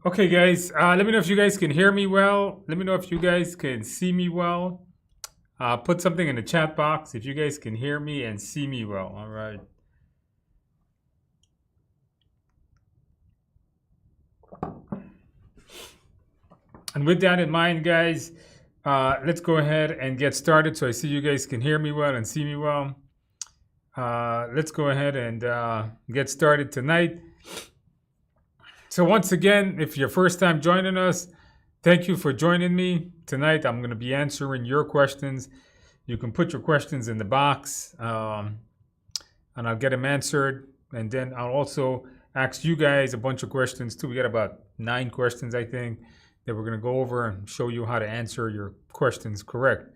Okay, guys, let me know if you guys can hear me well. Let me know if you guys can see me well. Put something in the chat box if you guys can hear me and see me well. All right. And with that in mind, guys, let's go ahead and get started. So I see you guys can hear me well and see me well. Let's go ahead and get started tonight. So once again, if you're first time joining us, thank you for joining me. Tonight, I'm going to be answering your questions. You can put your questions in the box, and I'll get them answered. And then I'll also ask you guys a bunch of questions too. We got about 9 questions, I think, that we're going to go over and show you how to answer your questions correct.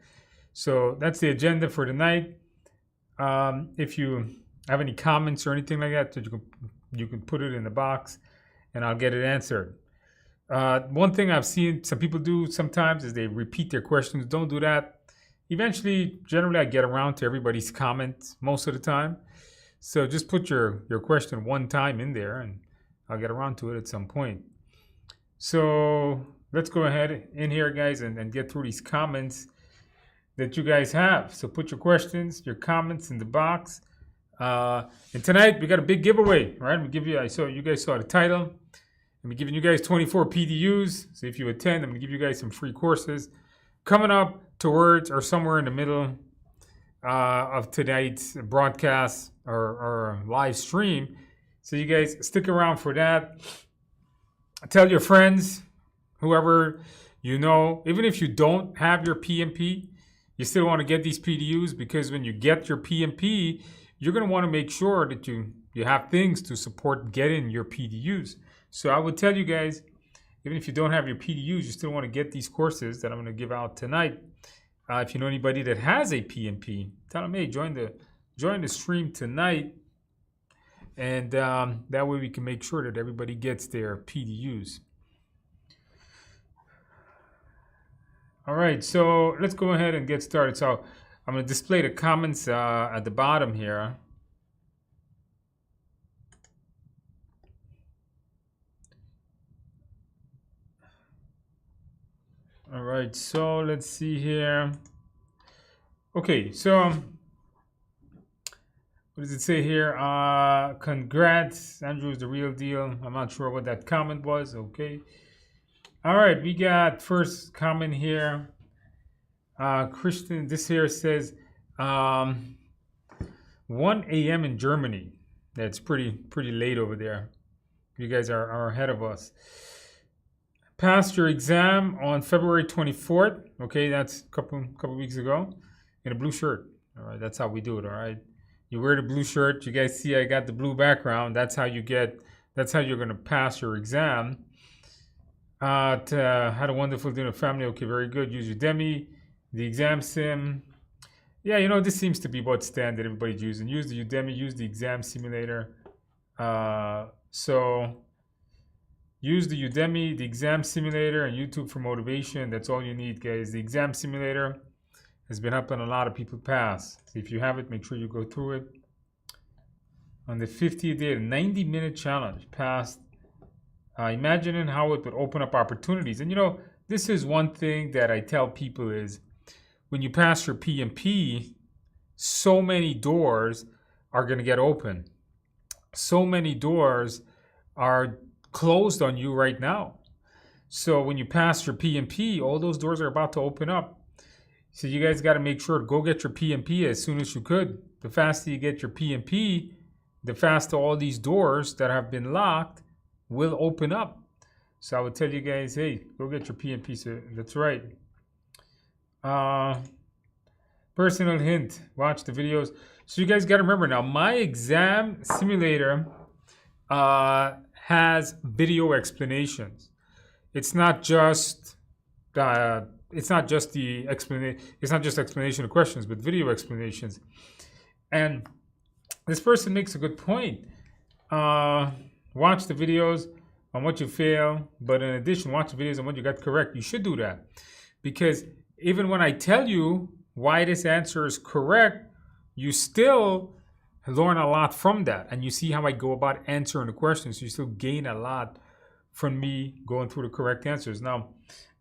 So that's the agenda for tonight. If you have any comments or anything like that, you can put it in the box and I'll get it answered. One thing I've seen some people do sometimes is they repeat their questions. Don't do that. Eventually, generally, I get around to everybody's comments most of the time. So just put your question one time in there and I'll get around to it at some point. So let's go ahead in here, guys, and get through these comments that you guys have. So put your questions, your comments in the box. And tonight we got a big giveaway, right? We give you, you guys saw the title. I'm giving you guys 24 PDUs. So if you attend, I'm gonna give you guys some free courses coming up towards or somewhere in the middle of tonight's broadcast or live stream. So you guys stick around for that. Tell your friends, whoever you know, even if you don't have your PMP, you still want to get these PDUs, because when you get your PMP, you're going to want to make sure that you have things to support getting your PDUs. So I would tell you guys, even if you don't have your PDUs, you still want to get these courses that I'm going to give out tonight. If you know anybody that has a PMP, tell them, hey, join the stream tonight. And that way we can make sure that everybody gets their PDUs. All right, so let's go ahead and get started. So I'm going to display the comments at the bottom here. All right, so let's see here. Okay, so what does it say here? Congrats, Andrew is the real deal. I'm not sure what that comment was. Okay. All right, we got first comment here. Christian, this here says 1 a.m. in Germany. That's pretty late over there. You guys are ahead of us. Passed your exam on February 24th. Okay, that's a couple weeks ago. In a blue shirt. All right, that's how we do it. All right, you wear the blue shirt. You guys see I got the blue background. That's how you're gonna pass your exam. Had a wonderful dinner family. Okay, very good. Use Udemy, the exam sim. Yeah, you know, this seems to be what's standard everybody's using. Use the Udemy, use the exam simulator. So use the Udemy, the exam simulator, and YouTube for motivation. That's all you need, guys. The exam simulator has been helping a lot of people pass. So if you have it, make sure you go through it. On the 50th day, a 90-minute challenge passed. Imagining how it would open up opportunities. And you know, this is one thing that I tell people is when you pass your PMP, so many doors are going to get open. So many doors are closed on you right now. So when you pass your PMP, all those doors are about to open up. So you guys got to make sure to go get your PMP as soon as you could. The faster you get your PMP, the faster all these doors that have been locked will open up. So I would tell you guys, hey, go get your PMP. So that's right. Personal hint, watch the videos. So you guys got to remember now, my exam simulator has video explanations. It's not just explanation of questions, but video explanations. And this person makes a good point. Watch the videos on what you fail, but in addition, watch the videos on what you got correct. You should do that, because even when I tell you why this answer is correct, you still learn a lot from that, and you see how I go about answering the questions. So you still gain a lot from me going through the correct answers. Now,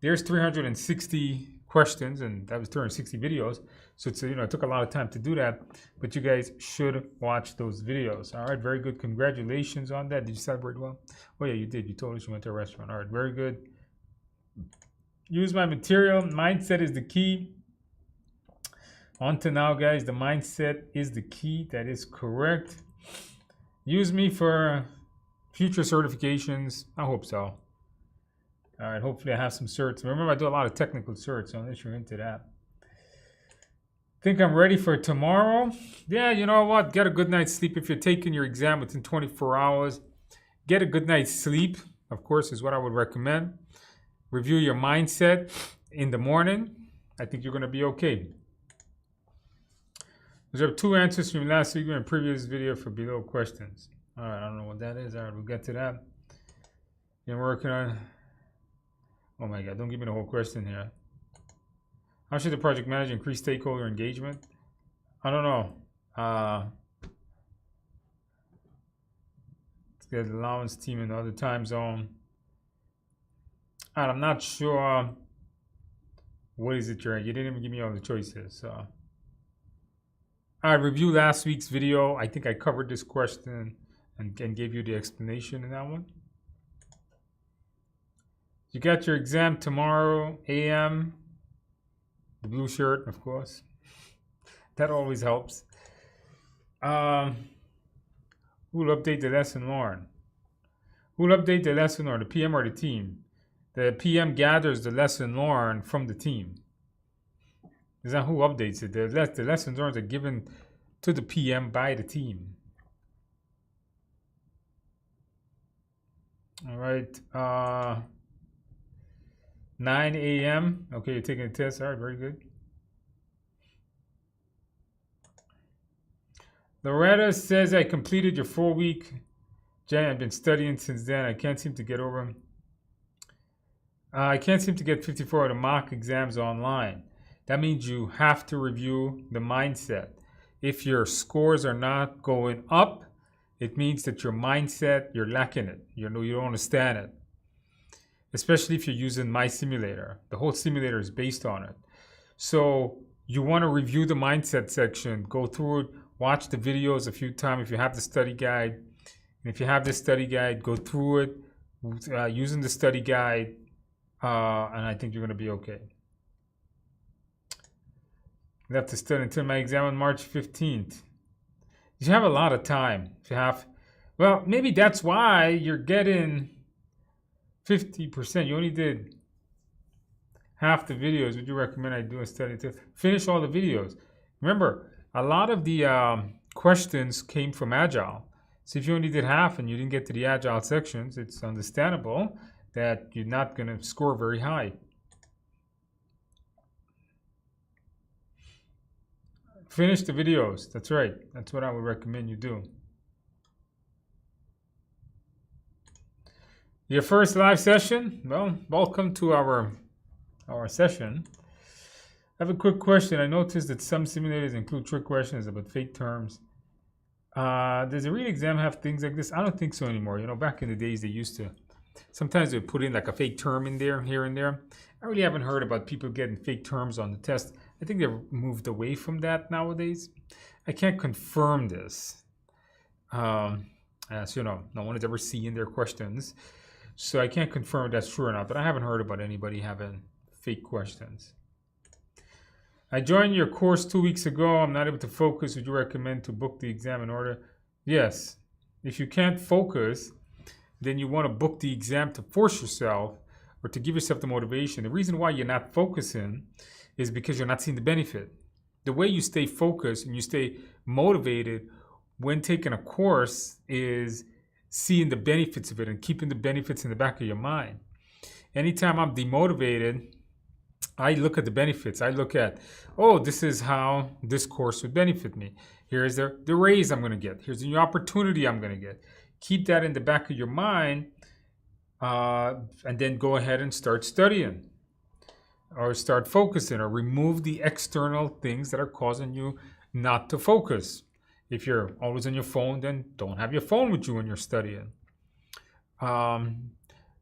there's 360 questions, and that was 360 videos. So it's, it took a lot of time to do that, but you guys should watch those videos. All right, very good. Congratulations on that. Did you celebrate well? Oh yeah, you did. You told us you went to a restaurant. All right, very good. Use my material. Mindset is the key. On to now, guys. The mindset is the key. That is correct. Use me for future certifications. I hope so. All right, hopefully I have some certs. Remember, I do a lot of technical certs, so unless you're into that. Think I'm ready for tomorrow? Yeah, you know what? Get a good night's sleep. If you're taking your exam within 24 hours, get a good night's sleep, of course, is what I would recommend. Review your mindset in the morning. I think you're going to be okay. There are 2 answers from last week and previous video for below questions. All right, I don't know what that is. All right, we'll get to that. You're working on... Oh my God, don't give me the whole question here. How should the project manager increase stakeholder engagement? I don't know. Let's get the allowance team in the other time zone. And I'm not sure what is it you're at. You didn't even give me all the choices. So I reviewed last week's video. I think I covered this question and gave you the explanation in that one. You got your exam tomorrow, AM. The blue shirt, of course. That always helps. Who'll update the lesson learned? Who'll update the lesson learned, the PM or the team? The PM gathers the lesson learned from the team. Is that who updates it? The lessons learned are given to the PM by the team. All right. 9 a.m. Okay, you're taking a test. All right, very good. Loretta says, I completed your 4-week. Jen, I've been studying since then. I can't seem to get over them. I can't seem to get 54 of the mock exams online. That means you have to review the mindset. If your scores are not going up, it means that your mindset, you're lacking it. You don't understand it. Especially if you're using my simulator. The whole simulator is based on it. So you want to review the mindset section, go through it, watch the videos a few times if you have the study guide. And if you have the study guide, go through it using the study guide, and I think you're going to be okay. You have to study until my exam on March 15th. You have a lot of time. If you have, well, maybe that's why you're getting 50%. You only did half the videos. Would you recommend I do a study to finish all the videos? Remember, a lot of the questions came from Agile. So if you only did half and you didn't get to the Agile sections, it's understandable that you're not going to score very high. Finish the videos. That's right. That's what I would recommend you do. Your first live session? Well, welcome to our session. I have a quick question. I noticed that some simulators include trick questions about fake terms. Does a real exam have things like this? I don't think so anymore. You know, back in the days they used to. Sometimes they would put in like a fake term in there, here and there. I really haven't heard about people getting fake terms on the test. I think they've moved away from that nowadays. I can't confirm this. As you know, no one has ever seen their questions. So I can't confirm if that's true or not, but I haven't heard about anybody having fake questions. I joined your course 2 weeks ago. I'm not able to focus. Would you recommend to book the exam in order? Yes. If you can't focus, then you want to book the exam to force yourself or to give yourself the motivation. The reason why you're not focusing is because you're not seeing the benefit. The way you stay focused and you stay motivated when taking a course is seeing the benefits of it and keeping the benefits in the back of your mind. Anytime I'm demotivated, I look at the benefits. I look at, oh, this is how this course would benefit me. Here's the raise I'm going to get. Here's the new opportunity I'm going to get. Keep that in the back of your mind, and then go ahead and start studying or start focusing, or remove the external things that are causing you not to focus. If you're always on your phone, then don't have your phone with you when you're studying.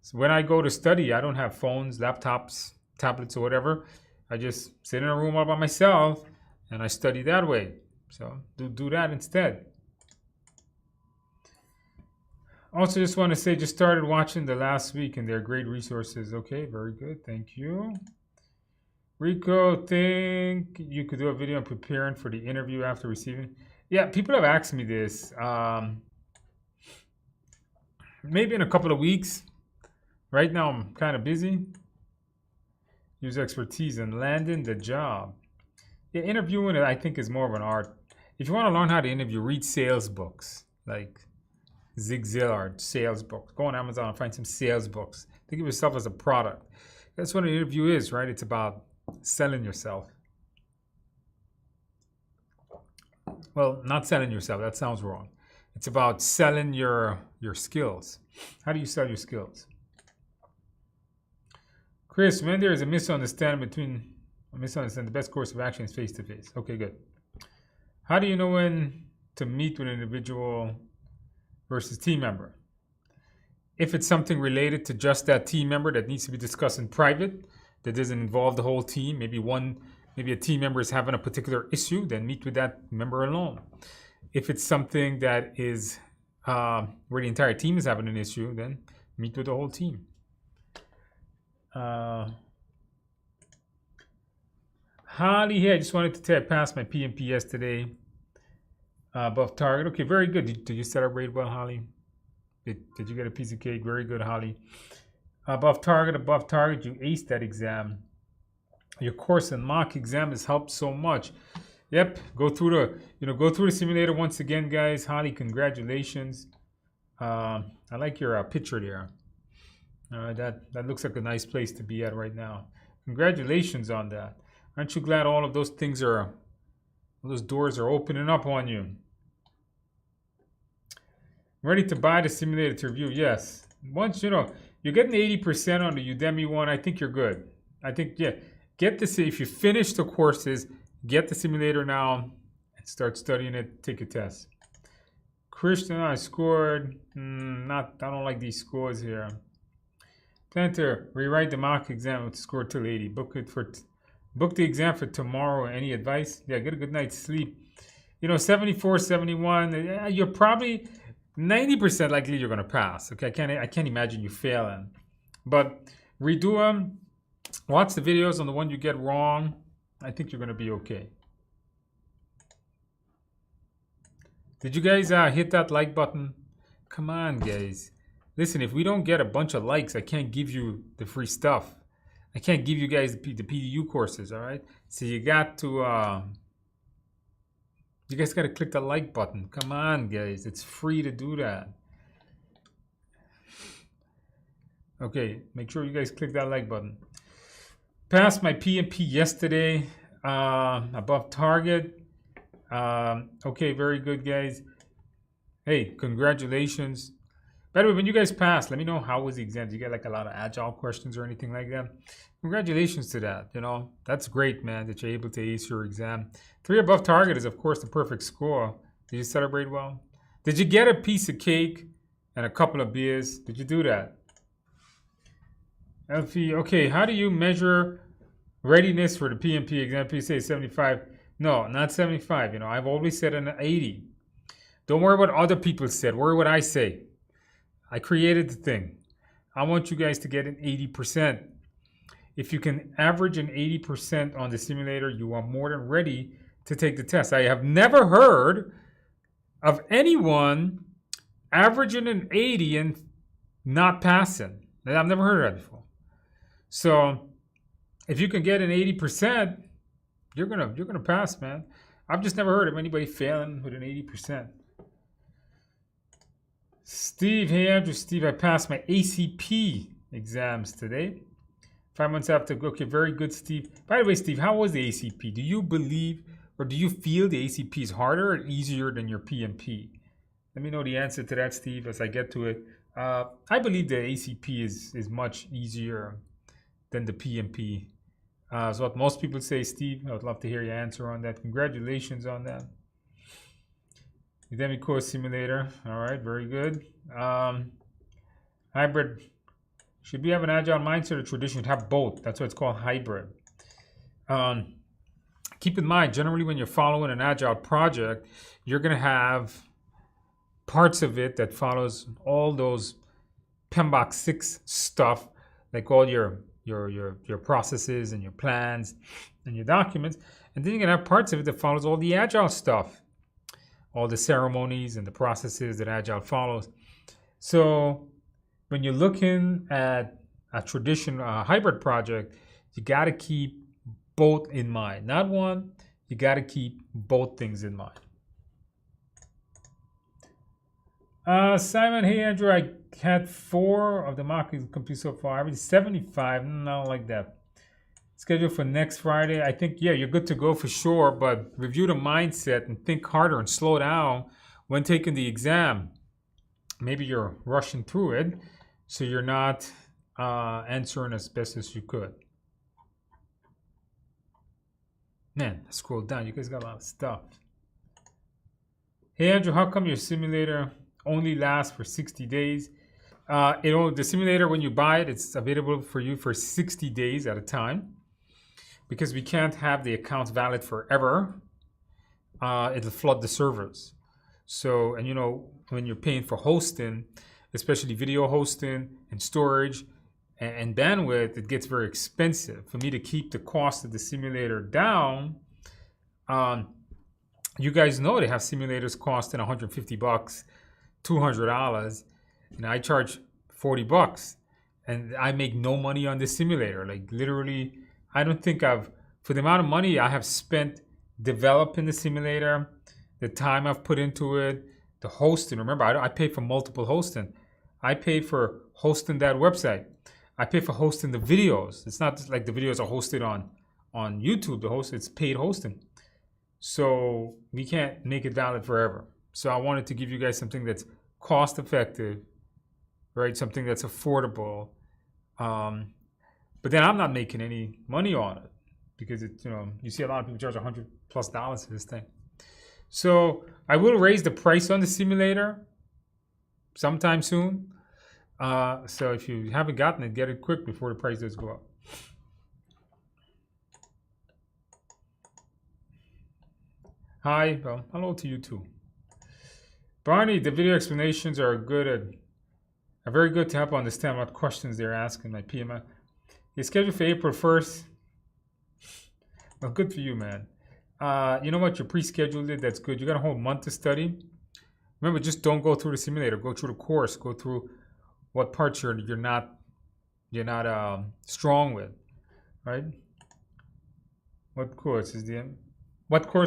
So when I go to study, I don't have phones, laptops, tablets, or whatever. I just sit in a room all by myself and I study that way. So do that instead. Also, just want to say, just started watching the last week and they're great resources. Okay, very good. Thank you. Rico, think you could do a video on preparing for the interview after receiving? Yeah, people have asked me this. Maybe in a couple of weeks. Right now, I'm kind of busy. Use expertise in landing the job. Yeah, interviewing, I think, is more of an art. If you want to learn how to interview, read sales books. Like Zig Ziglar, sales books. Go on Amazon and find some sales books. Think of yourself as a product. That's what an interview is, right? It's about selling yourself. Well, not selling yourself. That sounds wrong. It's about selling your skills. How do you sell your skills? Chris, when there is a misunderstanding the best course of action is face-to-face. Okay, good. How do you know when to meet with an individual versus team member? If it's something related to just that team member that needs to be discussed in private, that doesn't involve the whole team, maybe a team member is having a particular issue, then meet with that member alone. If it's something that is where the entire team is having an issue, then meet with the whole team. Holly, hey, I just wanted to tell you I passed my PMP yesterday. Above target. Okay, very good. Did you celebrate well, Holly? Did you get a piece of cake? Very good, Holly. Above target, you aced that exam. Your course and mock exam has helped so much. Yep, go through the simulator once again, guys. Holly, congratulations. I like your picture there. That looks like a nice place to be at right now. Congratulations on that. Aren't you glad all of those those doors are opening up on you? Ready to buy the simulator to review? Yes. Once you're getting 80% on the Udemy one, I think you're good. I think, yeah, if you finish the courses, get the simulator now and start studying it, take a test. Christian, I scored. I don't like these scores here. Plan to rewrite the mock exam with score till 80. Book the exam for tomorrow. Any advice? Yeah, get a good night's sleep. 74, 71. You're probably 90% likely you're gonna pass. Okay, I can't imagine you failing. But redo them. Watch the videos on the one you get wrong. I think you're gonna be okay. Did you guys hit that like button? Come on, guys. Listen, if we don't get a bunch of likes, I can't give you the free stuff. I can't give you guys the PDU courses, all right? So you got to, you guys got to click the like button. Come on, guys. It's free to do that. Okay, make sure you guys click that like button. Passed my PMP yesterday, above target. Okay, very good, guys. Hey, congratulations. By the way, when you guys pass, let me know how was the exam. Did you get like a lot of agile questions or anything like that? Congratulations to that. That's great, man, that you're able to ace your exam. 3 above target is, of course, the perfect score. Did you celebrate well? Did you get a piece of cake and a couple of beers? Did you do that? Elfie, okay, how do you measure readiness for the PMP exam? You say 75. No, not 75. I've always said an 80. Don't worry what other people said. Worry what I say. I created the thing. I want you guys to get an 80%. If you can average an 80% on the simulator, you are more than ready to take the test. I have never heard of anyone averaging an 80 and not passing. I've never heard of that before. So if you can get an 80%, you're gonna pass, man. I've just never heard of anybody failing with an 80%. Steve, hey Andrew, Steve, I passed my ACP exams today. 5 months after, okay, very good, Steve. By the way, Steve, how was the ACP? Do you believe or do you feel the ACP is harder or easier than your PMP? Let me know the answer to that, Steve, as I get to it. I believe the ACP is much easier than the PMP. That's what most people say, Steve. I would love to hear your answer on that. Congratulations on that. Udemy course simulator. All right, very good. Hybrid Should we have an agile mindset or tradition? Should have both. That's why it's called hybrid. Keep in mind, generally when you're following an agile project, you're going to have parts of it that follows all those PMBOK 6 stuff, like all your processes and your plans and your documents. And then you're going to have parts of it that follows all the agile stuff, all the ceremonies and the processes that agile follows. So when you're looking at a traditional hybrid project, you got to keep both in mind. Not one, you got to keep both things in mind. Simon, hey Andrew, I had 4 of the mock complete so far. I mean 75, not like that. Scheduled for next Friday. I think, yeah, you're good to go for sure, but review the mindset and think harder and slow down when taking the exam. Maybe you're rushing through it, so you're not answering as best as you could. Man, scroll down. You guys got a lot of stuff. Hey Andrew, how come your simulator only lasts for 60 days? The simulator, when you buy it, it's available for you for 60 days at a time, because we can't have the accounts valid forever. It'll flood the servers. So, and you know, when you're paying for hosting, especially video hosting and storage and bandwidth, it gets very expensive. For me to keep the cost of the simulator down, you guys know they have simulators costing $150, $200, and I charge $40, and I make no money on this simulator. Like literally, I don't think for the amount of money I have spent developing the simulator, the time I've put into it, the hosting. Remember, I pay for multiple hosting. I pay for hosting that website. I pay for hosting the videos. It's not just like the videos are hosted on YouTube. It's paid hosting. So we can't make it valid forever. So I wanted to give you guys something that's cost effective, right? Something that's affordable. But then I'm not making any money on it, because it's, you know, you see a lot of people charge $100+ for this thing. So I will raise the price on the simulator sometime soon. So if you haven't gotten it, get it quick before the price does go up. Hi, well, hello to you too. Barney, the video explanations are very good to help understand what questions they're asking my PMI. You're scheduled for April 1st. Well, good for you, man. You know what? You pre-scheduled it. That's good. You got a whole month to study. Remember, just don't go through the simulator. Go through the course. Go through what parts you're not strong with, right? What course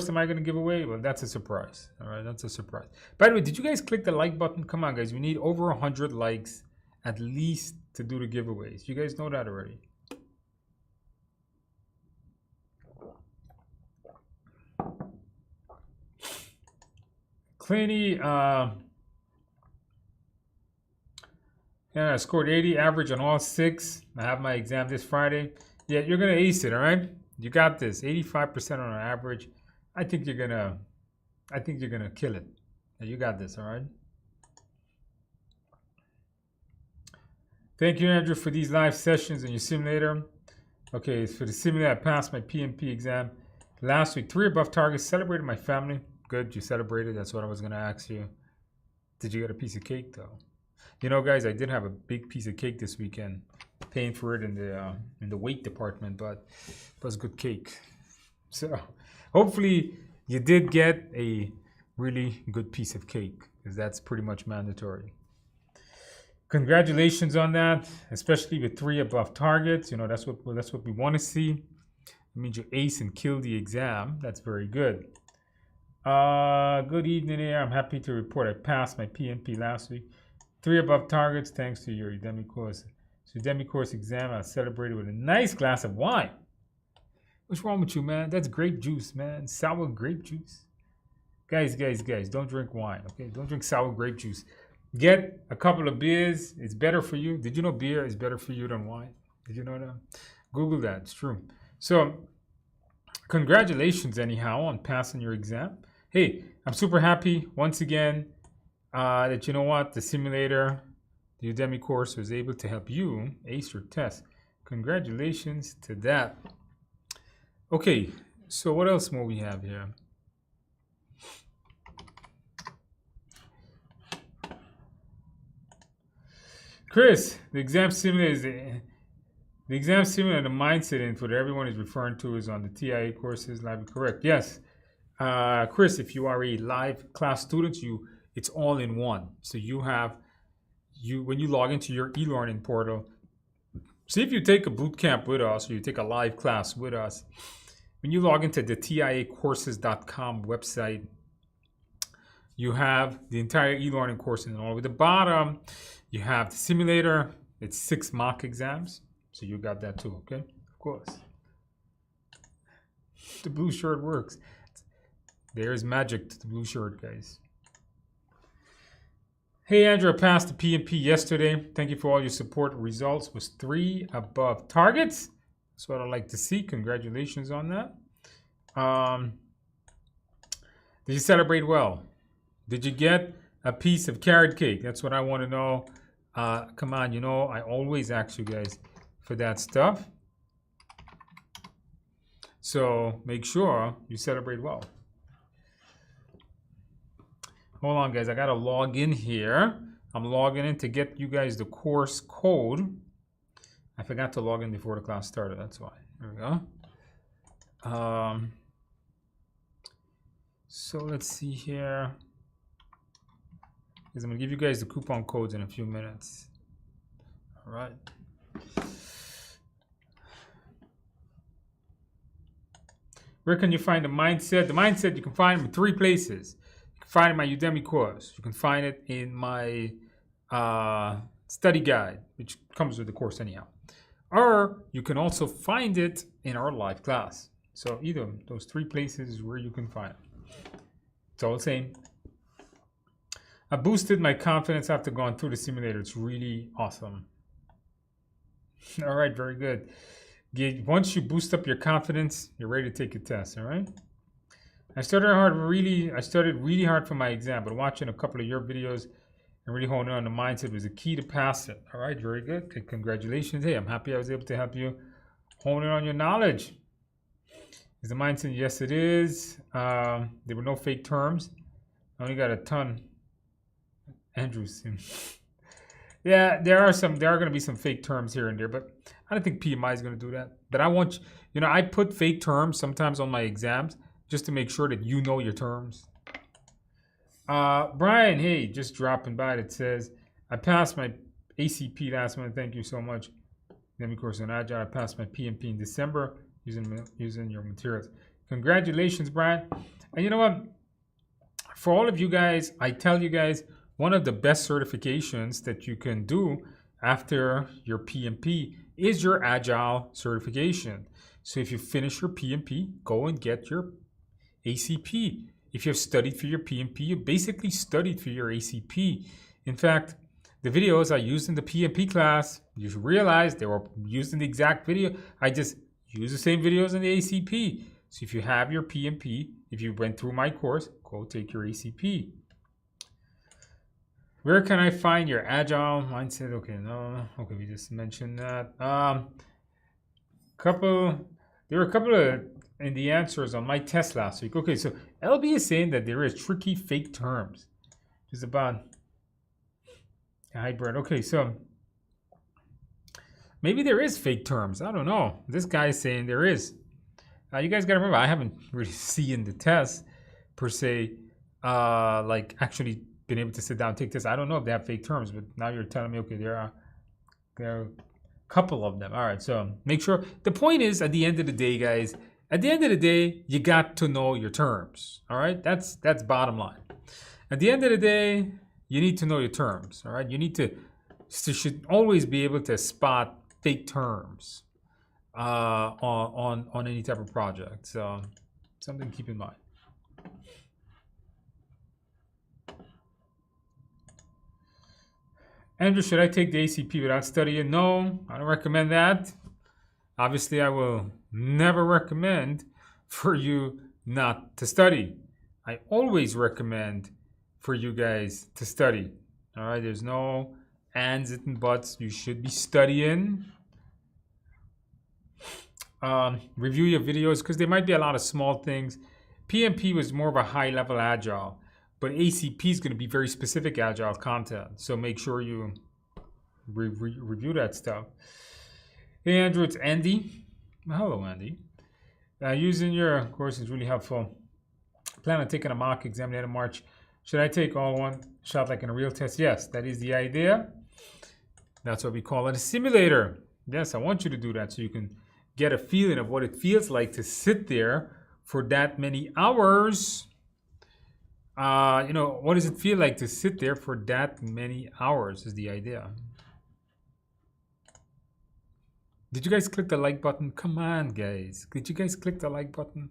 am I going to give away? Well, that's a surprise. All right, that's a surprise. By the way, did you guys click the like button? Come on, guys. We need over 100 likes at least to do the giveaways. You guys know that already. Cleany, yeah, I scored 80, average on all 6. I have my exam this Friday. Yeah, you're gonna ace it, all right? You got this. 85% on an average. I think you're gonna kill it. Yeah, you got this, all right? Thank you, Andrew, for these live sessions in your simulator. Okay, for the simulator, I passed my PMP exam last week. 3 above targets. Celebrated my family. Good, you celebrated. That's what I was gonna ask you. Did you get a piece of cake though? You know, guys, I did have a big piece of cake this weekend. Paying for it in the weight department, but it was good cake. So hopefully you did get a really good piece of cake, because that's pretty much mandatory. Congratulations on that, especially with 3 above targets. You know, that's what we want to see. It means you ace and kill the exam. That's very good. Good evening here. I'm happy to report I passed my PMP last week. 3 above targets thanks to your Udemy course. So Udemy course exam, I celebrated with a nice glass of wine. What's wrong with you, man? That's grape juice, man. Sour grape juice. Guys, don't drink wine, okay? Don't drink sour grape juice. Get a couple of beers. It's better for you. Did you know beer is better for you than wine? Did you know that? Google that. It's true. So congratulations, anyhow, on passing your exam. Hey, I'm super happy once again that, you know what, the simulator the Udemy course was able to help you ace your test. Congratulations to that. Okay, so what else more we have here? Chris, the exam simulator the exam simulator and the mindset info that everyone is referring to is on the TIA courses library. Correct? Yes. Chris, if you are a live class student, it's all in one. So when you log into your e-learning portal, see if you take a boot camp with us or you take a live class with us, when you log into the tiacourses.com website, you have the entire e-learning course, and all the way at the bottom, you have the simulator. It's 6 mock exams. So you got that too, okay? Of course. The blue shirt works. There's magic to the blue shirt, guys. Hey, Andrew, I passed the PMP yesterday. Thank you for all your support. Results was 3 above targets. That's what I like to see. Congratulations on that. Did you celebrate well? Did you get a piece of carrot cake? That's what I want to know. Come on, you know, I always ask you guys for that stuff. So make sure you celebrate well. Hold on, guys. I got to log in here. I'm logging in to get you guys the course code. I forgot to log in before the class started. That's why. There we go. So let's see here. I'm going to give you guys the coupon codes in a few minutes. All right. Where can you find the mindset? The mindset you can find in 3 places. You can find it in my Udemy course. You can find it in my study guide, which comes with the course anyhow. Or you can also find it in our live class. So either of those 3 places is where you can find it. It's all the same. I boosted my confidence after going through the simulator. It's really awesome. All right, very good. Once you boost up your confidence, you're ready to take a test, all right? I started really hard for my exam, but watching a couple of your videos and really honing on the mindset was the key to pass it. All right, very good. Okay, congratulations. Hey, I'm happy I was able to help you hone in on your knowledge. Is the mindset? Yes, it is. There were no fake terms. I only got a ton. Andrews. Yeah, there are going to be some fake terms here and there, but I don't think PMI is going to do that. But I want you know, I put fake terms sometimes on my exams just to make sure that you know your terms. Brian, hey, just dropping by. It says, I passed my ACP last month. Thank you so much. Udemy course on Agile. I passed my PMP in December using your materials. Congratulations, Brian. And you know what? For all of you guys, I tell you guys, one of the best certifications that you can do after your PMP is your Agile certification. So if you finish your PMP, go and get your ACP. If you've studied for your PMP, you basically studied for your ACP. In fact, the videos I used in the PMP class, you realize they were used in the exact video. I just used the same videos in the ACP. So if you have your PMP, if you went through my course, go take your ACP. Where can I find your Agile mindset? Okay, no. Okay, we just mentioned that. There were a couple of in the answers on my test last week. Okay, so LB is saying that there is tricky fake terms. Just about hybrid. Okay, so maybe there is fake terms. I don't know. This guy is saying there is. You guys got to remember, I haven't really seen the test per se, like actually been able to sit down and take this. I don't know if they have fake terms, but now you're telling me, okay, there are a couple of them. All right, so make sure. The point is, at the end of the day, guys, at the end of the day, you got to know your terms. All right, that's bottom line. At the end of the day, you need to know your terms. All right, you should always be able to spot fake terms on any type of project. So something to keep in mind. Andrew, should I take the ACP without studying? No, I don't recommend that. Obviously, I will never recommend for you not to study. I always recommend for you guys to study. All right, there's no ands, it, and buts. You should be studying. Review your videos because there might be a lot of small things. PMP was more of a high-level agile, but ACP is going to be very specific agile content. So make sure you review that stuff. Hey Andrew, it's Andy. Hello Andy. Using your course is really helpful. Plan on taking a mock exam at the end of March. Should I take all one shot like in a real test? Yes, that is the idea. That's what we call it, a simulator. Yes, I want you to do that so you can get a feeling of what it feels like to sit there for that many hours. You know, what does it feel like to sit there for that many hours is the idea. Did you guys click the like button? Come on, guys. Did you guys click the like button?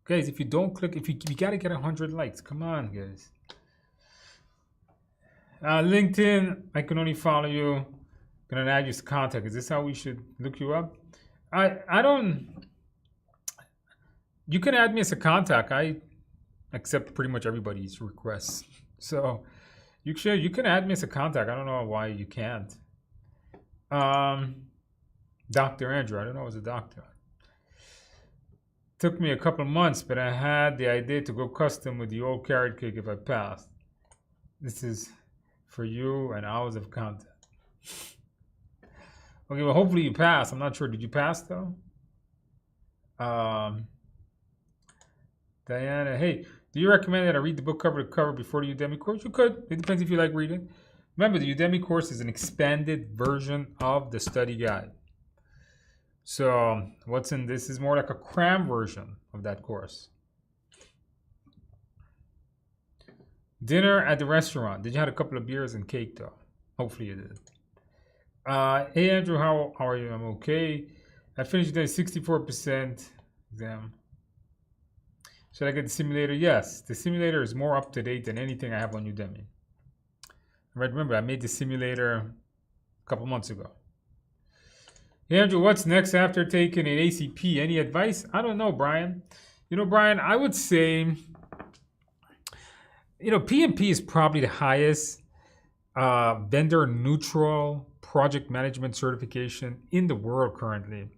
Guys, if you don't click, you got to get 100 likes. Come on, guys. LinkedIn, I can only follow you. Gonna add you as contact. Is this how we should look you up? I don't. You can add me as a contact. I accept pretty much everybody's requests. So you can add me as a contact. I don't know why you can't. Dr. Andrew, I don't know I was a doctor. Took me a couple of months, but I had the idea to go custom with the old carrot cake if I passed. This is for you and hours of content. Okay, well, hopefully you pass. I'm not sure. Did you pass, though? Diana, hey, do you recommend that I read the book cover to cover before the Udemy course? You could. It depends if you like reading. Remember, the Udemy course is an expanded version of the study guide. So what's in this is more like a cram version of that course. Dinner at the restaurant. Did you have a couple of beers and cake, though? Hopefully you did. Hey, Andrew, how are you? I'm okay. I finished the 64% exam. Should I get the simulator? Yes. The simulator is more up to date than anything I have on Udemy. Right, remember, I made the simulator a couple months ago. Hey, Andrew, what's next after taking an ACP? Any advice? I don't know, Brian. You know, Brian, I would say, you know, PMP is probably the highest vendor neutral project management certification in the world currently.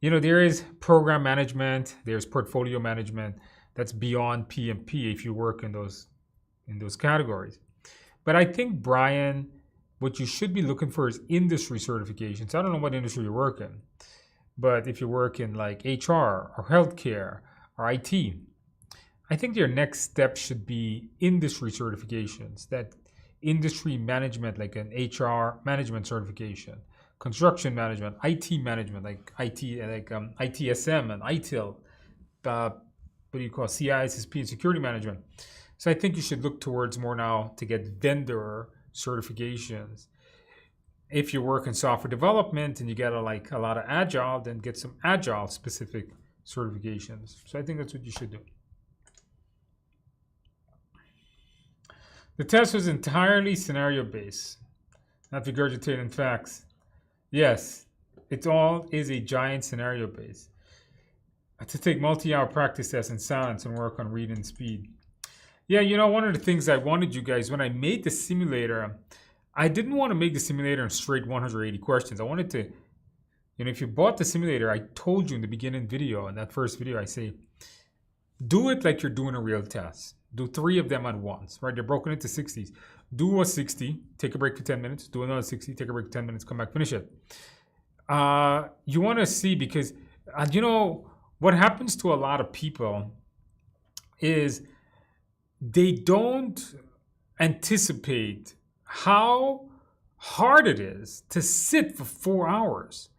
You know, there is program management, there's portfolio management that's beyond PMP if you work in those categories. But I think, Brian, what you should be looking for is industry certifications. I don't know what industry you work in, but if you work in like HR or healthcare or IT, I think your next step should be industry certifications, that industry management, like an HR management certification, construction management, IT management, like ITSM and ITIL, what do you call CISSP and security management. So I think you should look towards more now to get vendor certifications. If you work in software development and you get a lot of agile, then get some agile specific certifications. So I think that's what you should do. The test was entirely scenario based, not regurgitating facts. Yes, it all is a giant scenario based. To take multi-hour practice tests in silence and work on reading speed. Yeah, you know, one of the things I wanted you guys, when I made the simulator, I didn't want to make the simulator in straight 180 questions. I wanted to, you know, if you bought the simulator, I told you in the beginning video, in that first video, I say, do it like you're doing a real test. Do 3 of them at once, right? They're broken into 60s. Do a 60, take a break for 10 minutes, do another 60, take a break for 10 minutes, come back, finish it. You want to see, because, you know, what happens to a lot of people is they don't anticipate how hard it is to sit for 4 hours.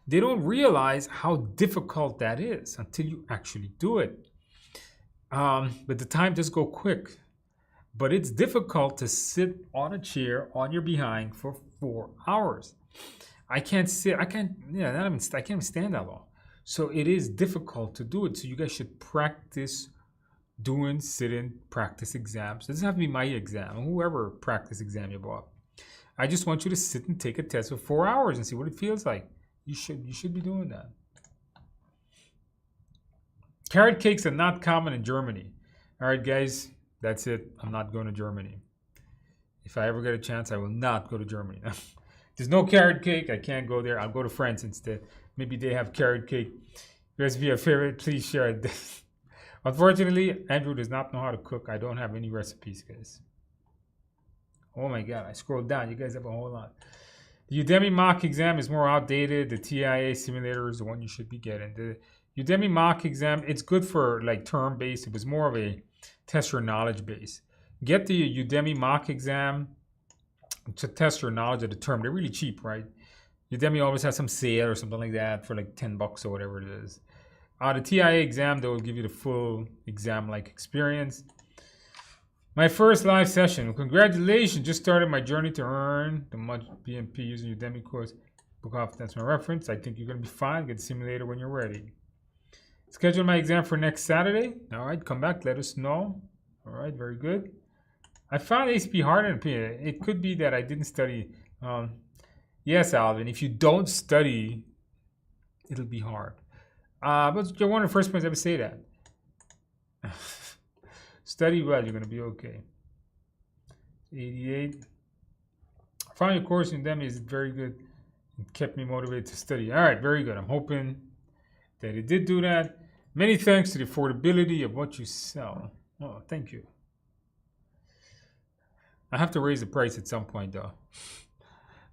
They don't realize how difficult that is until you actually do it. But the time does go quick. But it's difficult to sit on a chair on your behind for 4 hours. I can't stand that long. So it is difficult to do it. So you guys should practice doing sit-in practice exams. It doesn't have to be my exam, whoever practice exam you bought. I just want you to sit and take a test for 4 hours and see what it feels like. You should be doing that. Carrot cakes are not common in Germany. All right, guys, that's it. I'm not going to Germany. If I ever get a chance, I will not go to Germany. There's no carrot cake. I can't go there. I'll go to France instead. Maybe they have carrot cake. Recipe a favorite, please share it. Unfortunately, Andrew does not know how to cook. I don't have any recipes, guys. Oh my God, I scrolled down. You guys have a whole lot. The Udemy mock exam is more outdated. The TIA simulator is the one you should be getting. The Udemy mock exam, it's good for like term-based. It was more of a test your knowledge base. Get the Udemy mock exam to test your knowledge of the term. They're really cheap, right? Udemy always has some sale or something like that for like $10 or whatever it is. The TIA exam, they will give you the full exam-like experience. My first live session. Congratulations. Just started my journey to earn the much PMP using Udemy course. Book off, that's my reference. I think you're going to be fine. Get the simulator when you're ready. Schedule my exam for next Saturday. All right, come back. Let us know. All right, very good. I found ACP harder than PMP. It could be that I didn't study. Yes, Alvin, if you don't study, it'll be hard. But you're one of the first ones to ever say that. Study well, you're going to be okay. 88. I found your course in Udemy is very good. It kept me motivated to study. All right, very good. I'm hoping that it did do that. Many thanks to the affordability of what you sell. Oh, thank you. I have to raise the price at some point, though.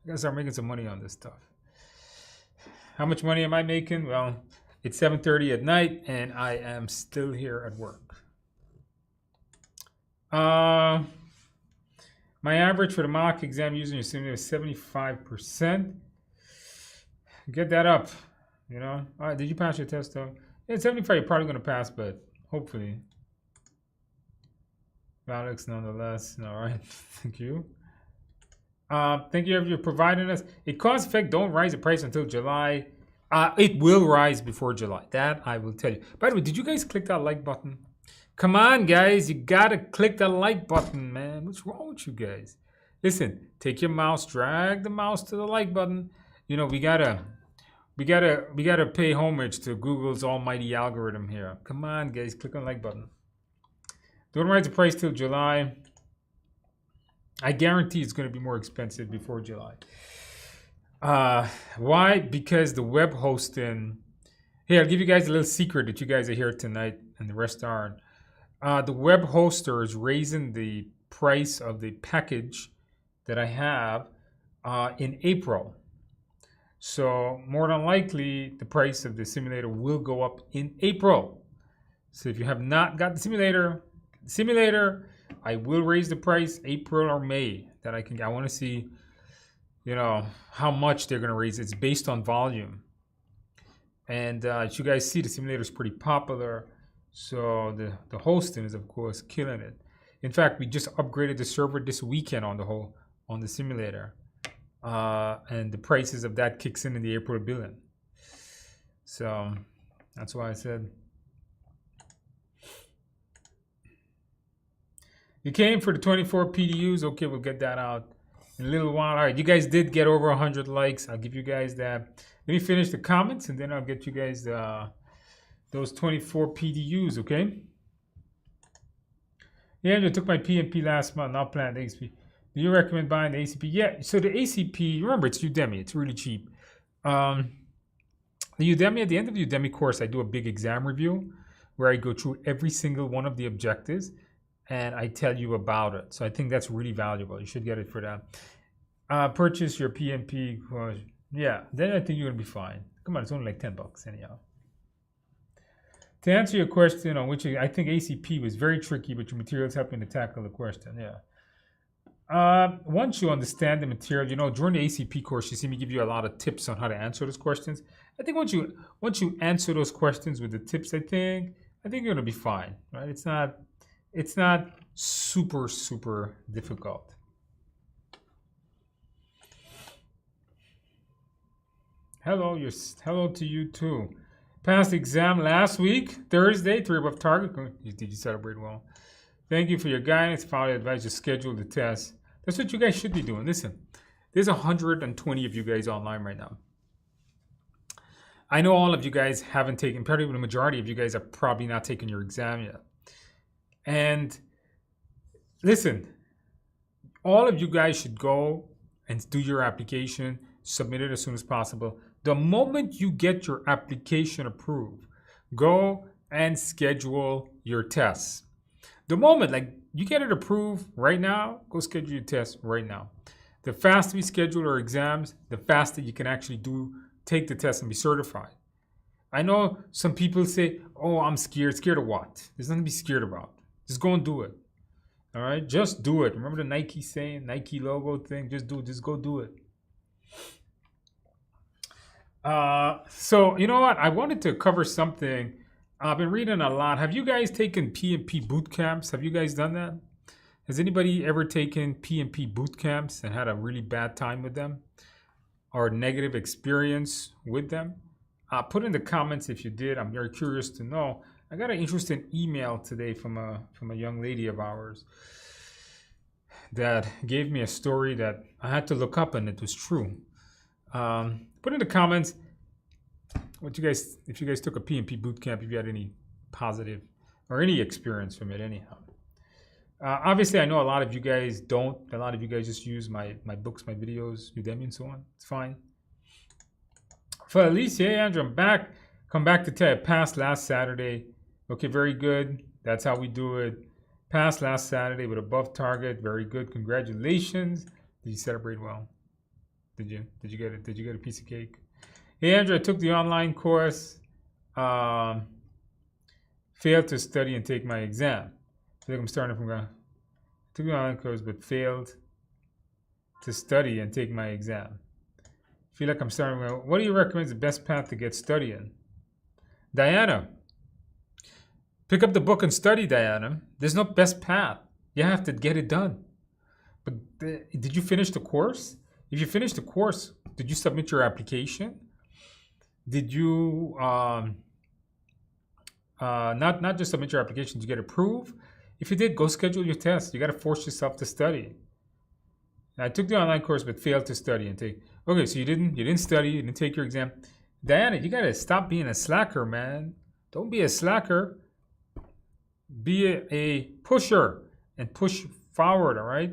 I gotta start making some money on this stuff. How much money am I making? Well, it's 7:30 at night, and I am still here at work. My average for the mock exam using your simulator is 75%. Get that up, you know. All right, did you pass your test, though? Yeah, 75, you're probably going to pass, but hopefully. Alex, nonetheless. All right, thank you. Thank you for providing us. A cause effect, don't rise the price until July. It will rise before July. That I will tell you. By the way, did you guys click that like button? Come on, guys. You got to click the like button, man. What's wrong with you guys? Listen, take your mouse, drag the mouse to the like button. You know, we gotta pay homage to Google's almighty algorithm here. Come on, guys. Click on the like button. Don't rise the price till July. I guarantee it's going to be more expensive before July. Why? Because the web hosting. Hey, I'll give you guys a little secret that you guys are here tonight and the rest aren't. The web hoster is raising the price of the package that I have in April. So more than likely, the price of the simulator will go up in April. So if you have not got the simulator, I will raise the price April or May. That I want to see, you know, how much they're going to raise. It's based on volume. And as you guys see, the simulator is pretty popular. So the hosting is, of course, killing it. In fact, we just upgraded the server this weekend on the simulator. And the prices of that kicks in the April billing. So that's why I said. You came for the 24 PDUs. Okay, we'll get that out in a little while. All right, you guys did get over 100 likes. I'll give you guys that. Let me finish the comments, and then I'll get you guys those 24 PDUs, okay? Yeah, I took my PMP last month, not planned ACP. Do you recommend buying the ACP? Yeah, so the ACP, remember, it's Udemy. It's really cheap. The Udemy, at the end of the Udemy course, I do a big exam review where I go through every single one of the objectives and I tell you about it. So I think that's really valuable. You should get it for that. Purchase your PMP course. Yeah, then I think you're going to be fine. Come on, it's only like $10 anyhow. To answer your question on which I think ACP was very tricky, but your materials helping to tackle the question. Yeah. Once you understand the material, you know, during the ACP course, you see me give you a lot of tips on how to answer those questions. I think once you answer those questions with the tips, I think you're gonna be fine, right? It's not super difficult. Hello to you too. Passed exam last week, Thursday, 3 above target. Did you celebrate well? Thank you for your guidance. Follow advice to schedule the test. That's what you guys should be doing. Listen, there's 120 of you guys online right now. I know all of you guys haven't taken, probably the majority of you guys are probably not taking your exam yet. And listen, All of you guys should go and do your application, submit it as soon as possible. The moment you get your application approved, go and schedule your tests. The moment, like you get it approved right now, go schedule your tests right now. The faster we schedule our exams, the faster you can actually take the test and be certified. I know some people say, oh, I'm scared. Scared of what? There's nothing to be scared about. Just go and do it. All right? Just do it. Remember the Nike saying, Nike logo thing? Just do it. Just go do it. So, you know what? I wanted to cover something. I've been reading a lot. Have you guys taken PMP boot camps? Have you guys done that? Has anybody ever taken PMP boot camps and had a really bad time with them or negative experience with them? Put in the comments if you did. I'm very curious to know. I got an interesting email today from a young lady of ours that gave me a story that I had to look up and it was true. Put in the comments what you guys, if you guys took a PMP boot camp, if you had any positive or any experience from it anyhow. Obviously, I know a lot of you guys don't. A lot of you guys just use my books, my videos, Udemy and so on. It's fine. For Alicia, hey Andrew, I'm back. Come back to tell you, passed last Saturday. Okay, very good. That's how we do it. Passed last Saturday with above target. Very good. Congratulations. Did you celebrate well? Did you? Did you get it? Did you get a piece of cake? Hey Andrew, I took the online course. Failed to study and take my exam. I feel like I'm starting from ground. Took the online course, but failed to study and take my exam. Feel like I'm starting from. What do you recommend is the best path to get studying? Diana, pick up the book and study, Diana. There's no best path. You have to get it done. But did you finish the course? If you finished the course, did you submit your application? Did you not just submit your application, did you get approved? If you did, go schedule your test. You got to force yourself to study. I took the online course but failed to study and take. Okay, so you didn't study, you didn't take your exam. Diana, you got to stop being a slacker, man. Don't be a slacker. Be a pusher and push forward, all right?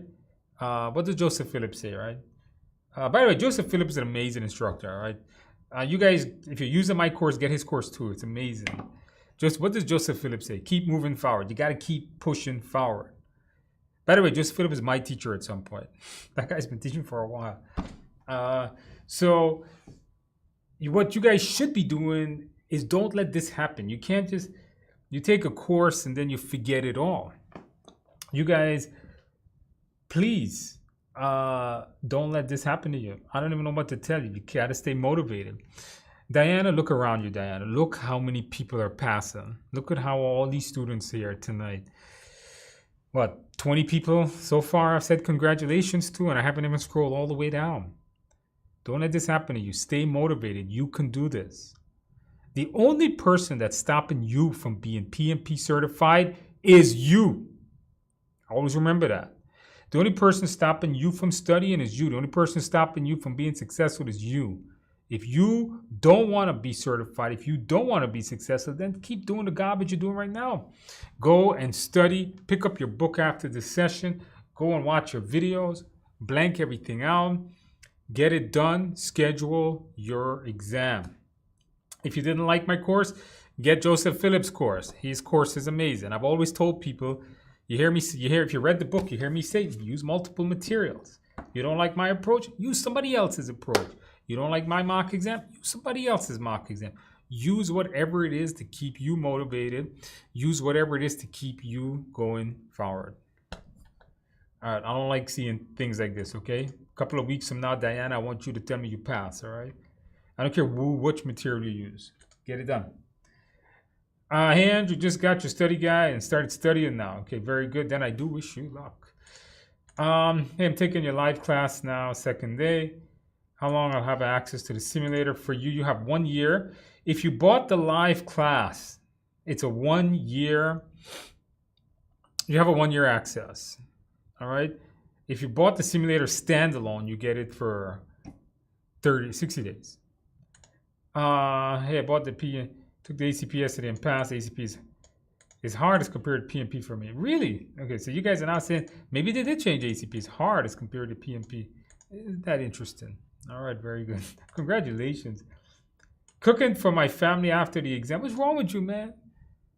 What does Joseph Phillips say, right? By the way, Joseph Phillips is an amazing instructor, all right? You guys, if you're using my course, get his course too. It's amazing. Just what does Joseph Phillips say? Keep moving forward. You got to keep pushing forward. By the way, Joseph Phillips is my teacher at some point. That guy's been teaching for a while. So what you guys should be doing is don't let this happen. You can't just, you take a course and then you forget it all. You guys, please, don't let this happen to you. I don't even know what to tell you. You got to stay motivated. Diana, look around you, Diana. Look how many people are passing. Look at how all these students here tonight. What, 20 people so far I've said congratulations to, and I haven't even scrolled all the way down. Don't let this happen to you. Stay motivated. You can do this. The only person that's stopping you from being PMP certified is you. Always remember that. The only person stopping you from studying is you. The only person stopping you from being successful is you. If you don't want to be certified, if you don't want to be successful, then keep doing the garbage you're doing right now. Go and study. Pick up your book after this session. Go and watch your videos. Blank everything out. Get it done. Schedule your exam. If you didn't like my course, get Joseph Phillips' course. His course is amazing. I've always told people, if you read the book, you hear me say, use multiple materials. You don't like my approach, use somebody else's approach. You don't like my mock exam, use somebody else's mock exam. Use whatever it is to keep you motivated. Use whatever it is to keep you going forward. All right, I don't like seeing things like this, okay? A couple of weeks from now, Diana, I want you to tell me you pass, all right? I don't care which material you use. Get it done. Hey, Andrew, just got your study guide and started studying now. Okay, very good. Then I do wish you luck. Hey, I'm taking your live class now, second day. How long I'll have access to the simulator? For you, you have 1 year. If you bought the live class, it's a 1 year. You have a 1 year access. All right. If you bought the simulator standalone, you get it for 60 days. Hey, I bought the took the ACP yesterday and passed. ACPs. It's hard as compared to PMP for me. Really? Okay, so you guys are now saying maybe they did change ACP. It's hard as compared to PMP. Isn't that interesting? All right, very good. Congratulations. Cooking for my family after the exam. What's wrong with you, man?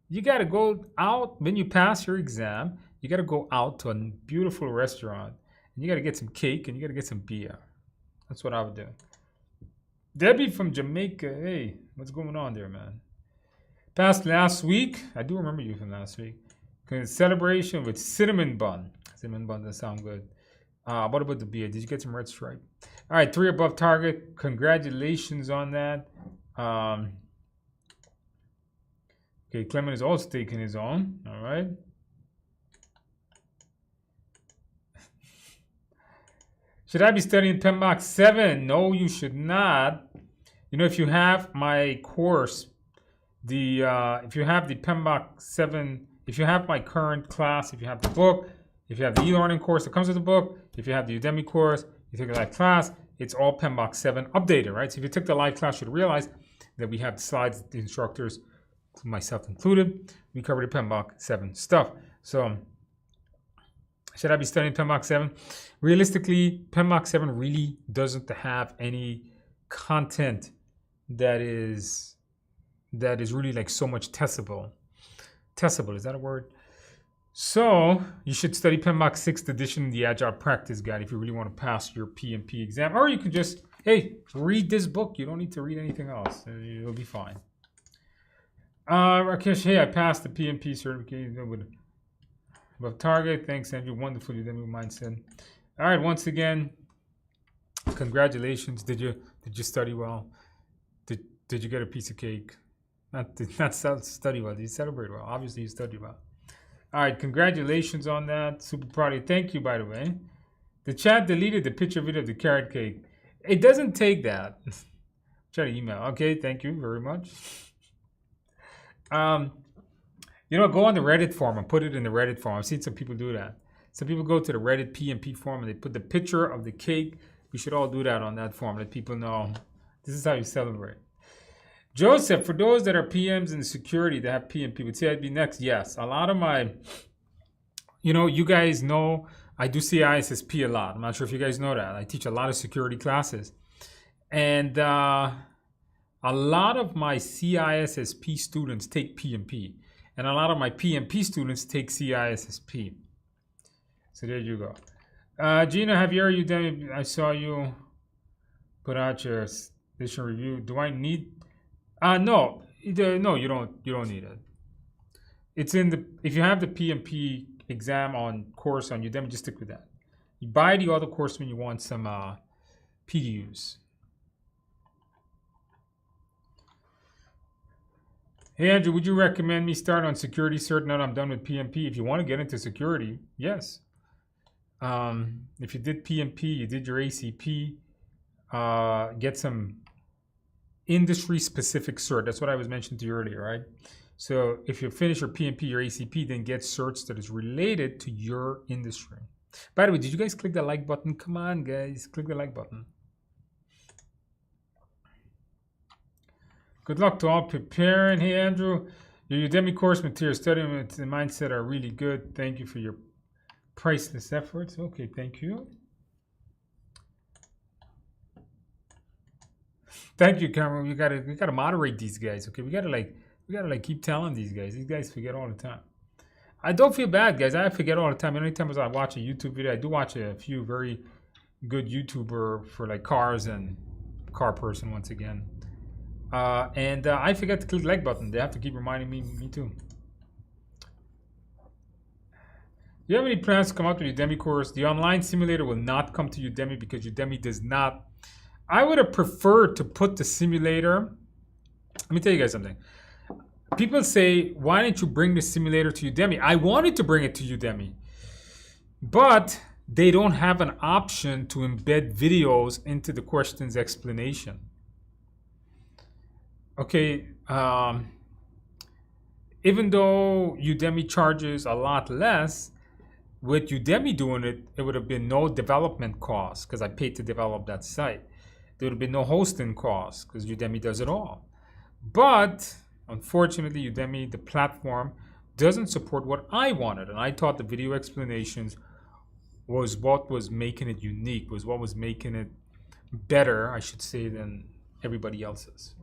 You got to go out when you pass your exam. You got to go out to a beautiful restaurant. And you got to get some cake and you got to get some beer. That's what I would do. Debbie from Jamaica. Hey, what's going on there, man? Passed last week. I do remember you from last week. Celebration with cinnamon bun. Cinnamon bun doesn't sound good. What about the beer? Did you get some red stripe? All right, 3 above target. Congratulations on that. Okay, Clement is also taking his own. All right. Should I be studying PMBOK 7? No, you should not. You know, if you have my course, if you have the PMBOK 7, if you have my current class, if you have the book, if you have the e-learning course that comes with the book, if you have the Udemy course, you take a live class, it's all PMBOK 7 updated, right? So if you took the live class, you should realize that we have the slides, the instructors, myself included, we cover the PMBOK 7 stuff. So should I be studying PMBOK 7? Realistically, PMBOK 7 really doesn't have any content that is really like so much testable. Testable, is that a word? So you should study PMBOK 6th edition, the Agile Practice Guide, if you really want to pass your PMP exam. Or you could just, hey, read this book. You don't need to read anything else. You'll be fine. Rakesh, hey, I passed the PMP certification with above target. Thanks, Andrew. Wonderful Udemy mindset. All right, once again, congratulations. Did you study well? Did you get a piece of cake? Not study well. Did you celebrate well? Obviously, you studied well. All right, congratulations on that. Super proud of you. Thank you, by the way. The chat deleted the picture video of the carrot cake. It doesn't take that. Try to email. Okay, thank you very much. You know, go on the Reddit forum and put it in the Reddit forum. I've seen some people do that. Some people go to the Reddit PMP forum and they put the picture of the cake. We should all do that on that forum. Let people know this is how you celebrate. Joseph, for those that are PMs in security that have PMP, would say I'd be next. Yes, a lot of my, you know, you guys know I do CISSP a lot. I'm not sure if you guys know that. I teach a lot of security classes. And a lot of my CISSP students take PMP. And a lot of my PMP students take CISSP. So there you go. Gina, Javier, Udemy, I saw you put out your edition review. Do I need... no, you don't need it. It's in the, if you have the PMP exam on course on Udemy, just stick with that. You buy the other course when you want some PDUs. Hey Andrew, would you recommend me start on security cert now that I'm done with PMP? If you want to get into security, yes. If you did PMP, you did your ACP, get some industry-specific cert. That's what I was mentioning to you earlier, right? So if you finish your PMP, your ACP, then get certs that is related to your industry. By the way, did you guys click the like button? Come on, guys, click the like button. Good luck to all preparing. Hey, Andrew, your Udemy course material, study and mindset are really good. Thank you for your priceless efforts. Okay, thank you. Thank you, Cameron. We gotta moderate these guys. Okay, we gotta keep telling these guys. These guys forget all the time. I don't feel bad, guys. I forget all the time. Anytime I watch a YouTube video, I do watch a few very good YouTuber for like cars and car person once again. And I forget to click the like button. They have to keep reminding me too. Do you have any plans to come out with Udemy course? The online simulator will not come to Udemy because Udemy does not. I would have preferred to put the simulator. Let me tell you guys something. People say, why didn't you bring the simulator to Udemy? I wanted to bring it to Udemy, but they don't have an option to embed videos into the questions explanation. Okay, even though Udemy charges a lot less, with Udemy doing it, it would have been no development costs because I paid to develop that site. There would have been no hosting costs because Udemy does it all. But unfortunately, Udemy, the platform, doesn't support what I wanted. And I thought the video explanations was what was making it unique, was what was making it better, I should say, than everybody else's.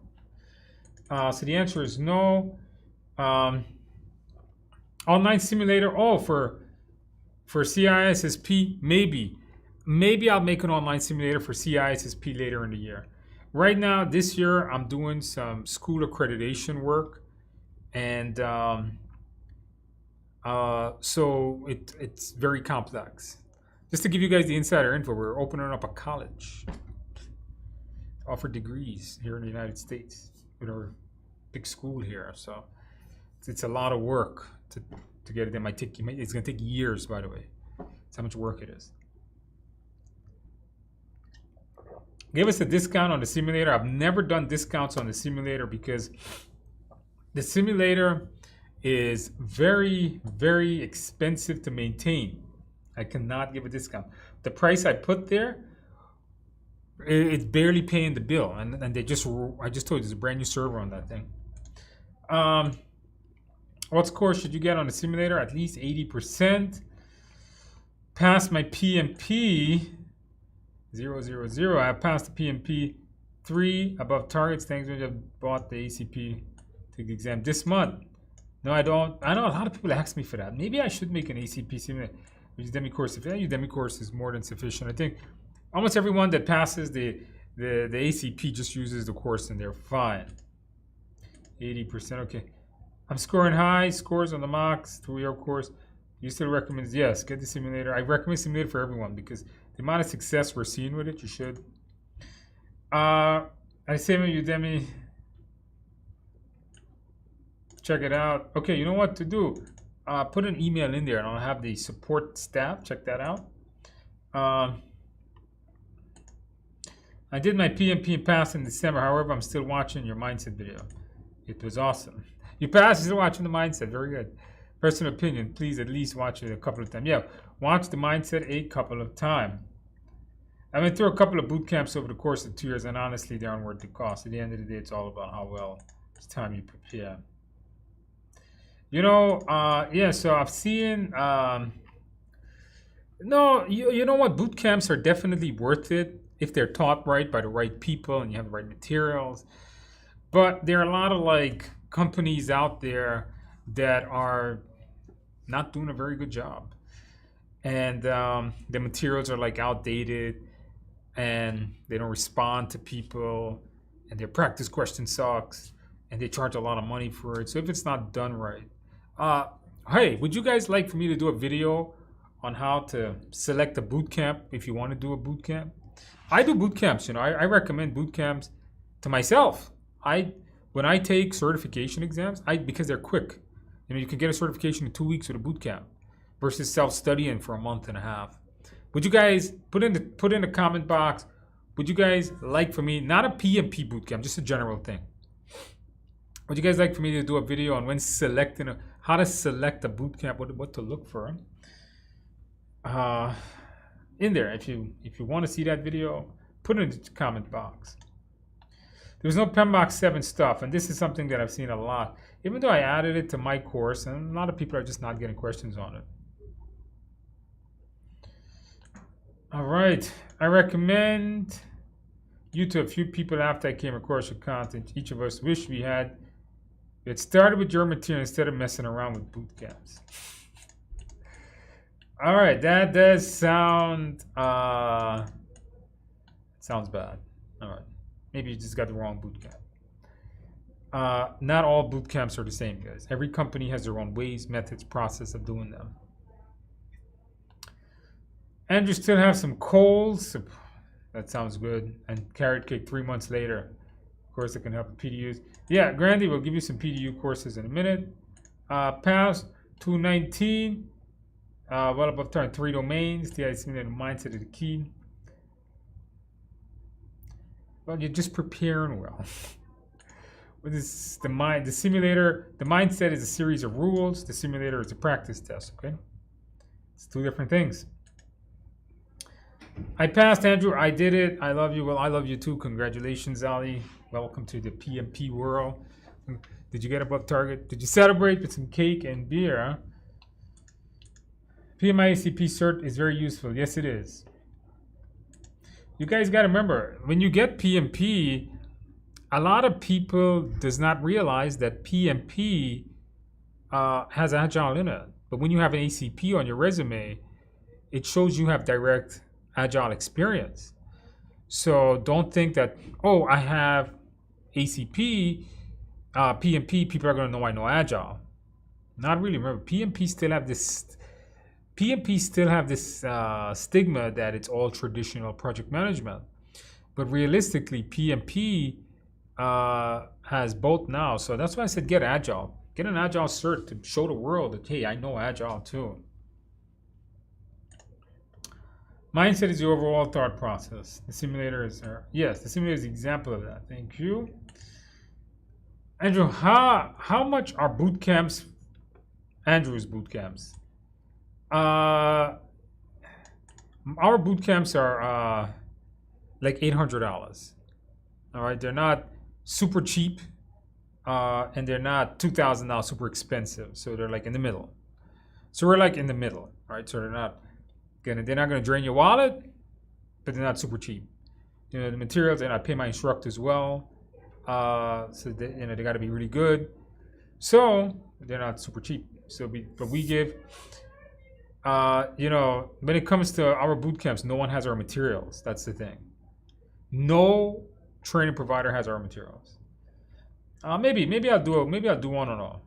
So the answer is no. Online simulator, for CISSP, maybe I'll make an online simulator for CISSP later in the year. Right now, this year, I'm doing some school accreditation work, and so it's very complex. Just to give you guys the insider info, we're opening up a college to offer degrees here in the United States with our big school here. So it's a lot of work to get it. It's going to take years, by the way. That's how much work it is. Give us a discount on the simulator. I've never done discounts on the simulator because the simulator is very, very expensive to maintain. I cannot give a discount. The price I put there, it's barely paying the bill. And I just told you, there's a brand new server on that thing. What score should you get on the simulator? At least 80%. Pass my PMP 000. I passed the PMP 3 above targets. Thanks, I bought the ACP, take the exam this month. No, I don't. I know a lot of people ask me for that. Maybe I should make an ACP simulator. Udemy course. If that Udemy course is more than sufficient, I think almost everyone that passes the ACP just uses the course and they're fine. 80%. Okay. I'm scoring high scores on the mocks 2-year course. You still recommend? Yes, get the simulator. I recommend simulator for everyone because the amount of success we're seeing with it, you should. I say on Udemy. Check it out. Okay, you know what to do. Put an email in there and I'll have the support staff check that out. I did my PMP and passed in December. However, I'm still watching your mindset video. It was awesome. You passed, still watching the mindset. Very good. Personal opinion, please at least watch it a couple of times. Yeah, watch the mindset a couple of times. I went through a couple of boot camps over the course of 2 years, and honestly, they aren't worth the cost. At the end of the day, it's all about how well it's time you prepare. You know, yeah, so I've seen, no, you know what? Boot camps are definitely worth it if they're taught right by the right people and you have the right materials. But there are a lot of like companies out there that are not doing a very good job. And the materials are like outdated and they don't respond to people and their practice question sucks and they charge a lot of money for it. So if it's not done right, hey, would you guys like for me to do a video on how to select a boot camp if you want to do a boot camp? I do boot camps, you know, I recommend boot camps to myself. When I take certification exams, because they're quick, you know, you can get a certification in 2 weeks with a boot camp versus self-studying for a month and a half. Would you guys put in the comment box, would you guys like for me, not a PMP boot camp, just a general thing. Would you guys like for me to do a video on when selecting how to select a boot camp, what to look for? In there, if you want to see that video, put it in the comment box. There's no PMBOK 7 stuff, and this is something that I've seen a lot. Even though I added it to my course, and a lot of people are just not getting questions on it. All right, I recommend you to a few people after I came across your content. Each of us wish we had it started with your material instead of messing around with boot camps. All right, that does sound sounds bad. All right, maybe you just got the wrong boot camp. Not all boot camps are the same, guys. Every company has their own ways, methods, process of doing them. And you still have some colds. That sounds good. And carrot cake 3 months later. Of course, it can help with PDUs. Yeah, Grandy will give you some PDU courses in a minute. Pass 219. Well above target 3 domains. The simulated mindset is the key. Well, you're just preparing well. What is the simulator? The mindset is a series of rules. The simulator is a practice test. Okay, it's 2 different things. I passed, Andrew. I did it. I love you. Well, I love you too. Congratulations, Ali. Welcome to the PMP world. Did you get above target? Did you celebrate with some cake and beer? Huh? PMI ACP cert is very useful. Yes, it is. You guys got to remember, when you get PMP, a lot of people does not realize that PMP has Agile in it. But when you have an ACP on your resume, it shows you have direct Agile experience. So don't think that, oh, I have ACP, PMP, people are going to know I know Agile. Not really. Remember, PMP still have this stigma that it's all traditional project management. But realistically, PMP has both now. So that's why I said get Agile. Get an Agile cert to show the world that, hey, I know Agile too. Mindset is the overall thought process. The simulator is, yes, the simulator is an example of that. Thank you. Andrew, how much are boot camps, Andrew's boot camps? Our boot camps are like $800. All right, they're not super cheap, and they're not $2,000 super expensive. So they're like in the middle. So we're like in the middle, right? So they're not gonna drain your wallet, but they're not super cheap. You know, the materials, and I pay my instructors well, so they, you know, they got to be really good. So they're not super cheap. So we give. You know, when it comes to our boot camps, no one has our materials. That's the thing. No training provider has our materials. Maybe I'll do one on